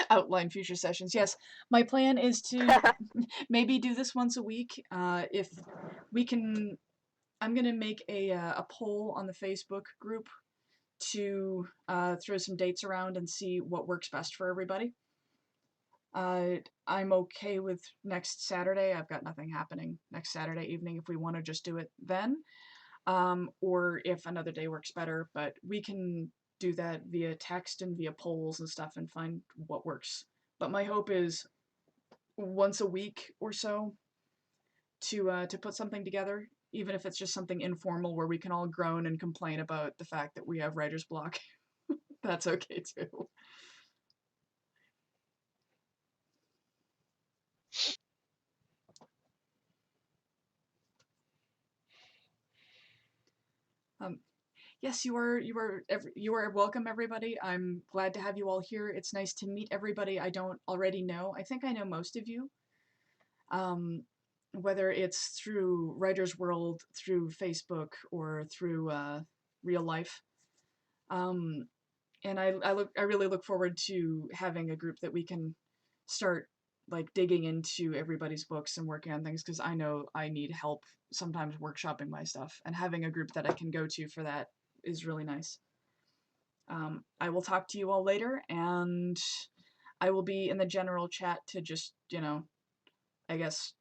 outline future sessions. Yes, my plan is to maybe do this once a week. If we can, I'm gonna make a poll on the Facebook group to throw some dates around and see what works best for everybody. I'm okay with next Saturday. I've got nothing happening next Saturday evening if we want to just do it then. or if another day works better, but we can do that via text and via polls and stuff and find what works. But my hope is once a week or so to put something together, even if it's just something informal where we can all groan and complain about the fact that we have writer's block. That's okay too. Yes, you are welcome, everybody. I'm glad to have you all here. It's nice to meet everybody I don't already know. I think I know most of you. Whether it's through Writer's World, through Facebook, or through real life. And I really look forward to having a group that we can start like digging into everybody's books and working on things, because I know I need help sometimes workshopping my stuff, and having a group that I can go to for that is really nice. I will talk to you all later, and I will be in the general chat to just, I guess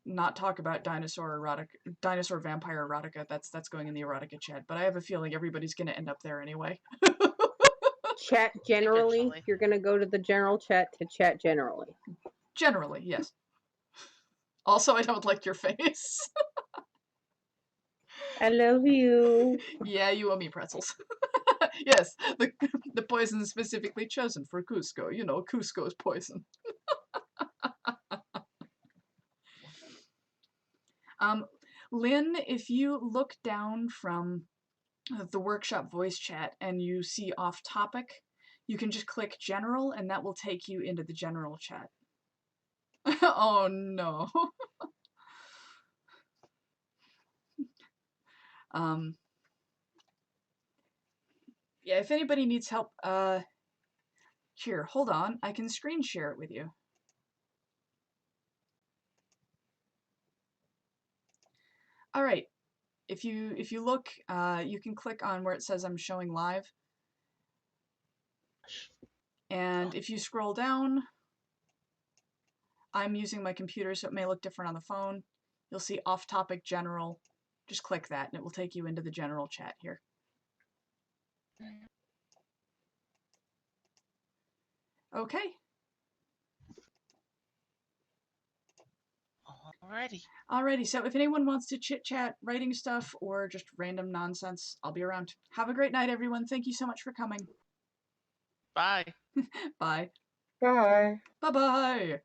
not talk about dinosaur vampire erotica. That's going in the erotica chat, but I have a feeling everybody's gonna end up there anyway. Chat generally. Eventually. You're going to go to the general chat to chat generally. Generally, yes. Also, I don't like your face. I love you. Yeah, you owe me pretzels. Yes, the poison is specifically chosen for Cusco. You know, Cusco's poison. Lynn, if you look down from the workshop voice chat and you see off topic, you can just click general and that will take you into the general chat. Oh no. Yeah, if anybody needs help, here, hold on, I can screen share it with you. All right, if you look, you can click on where it says I'm showing live. And if you scroll down, I'm using my computer, so it may look different on the phone. You'll see off-topic general. Just click that, and it will take you into the general chat here. Okay. Alrighty, so if anyone wants to chit-chat writing stuff or just random nonsense, I'll be around. Have a great night, everyone. Thank you so much for coming. Bye. Bye. Bye. Bye-bye.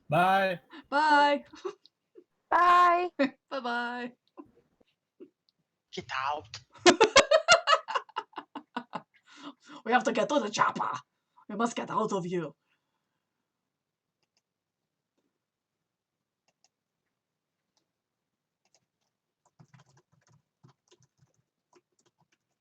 Bye. Bye. Bye. Bye-bye. Get out. We have to get to the chopper. We must get out of here.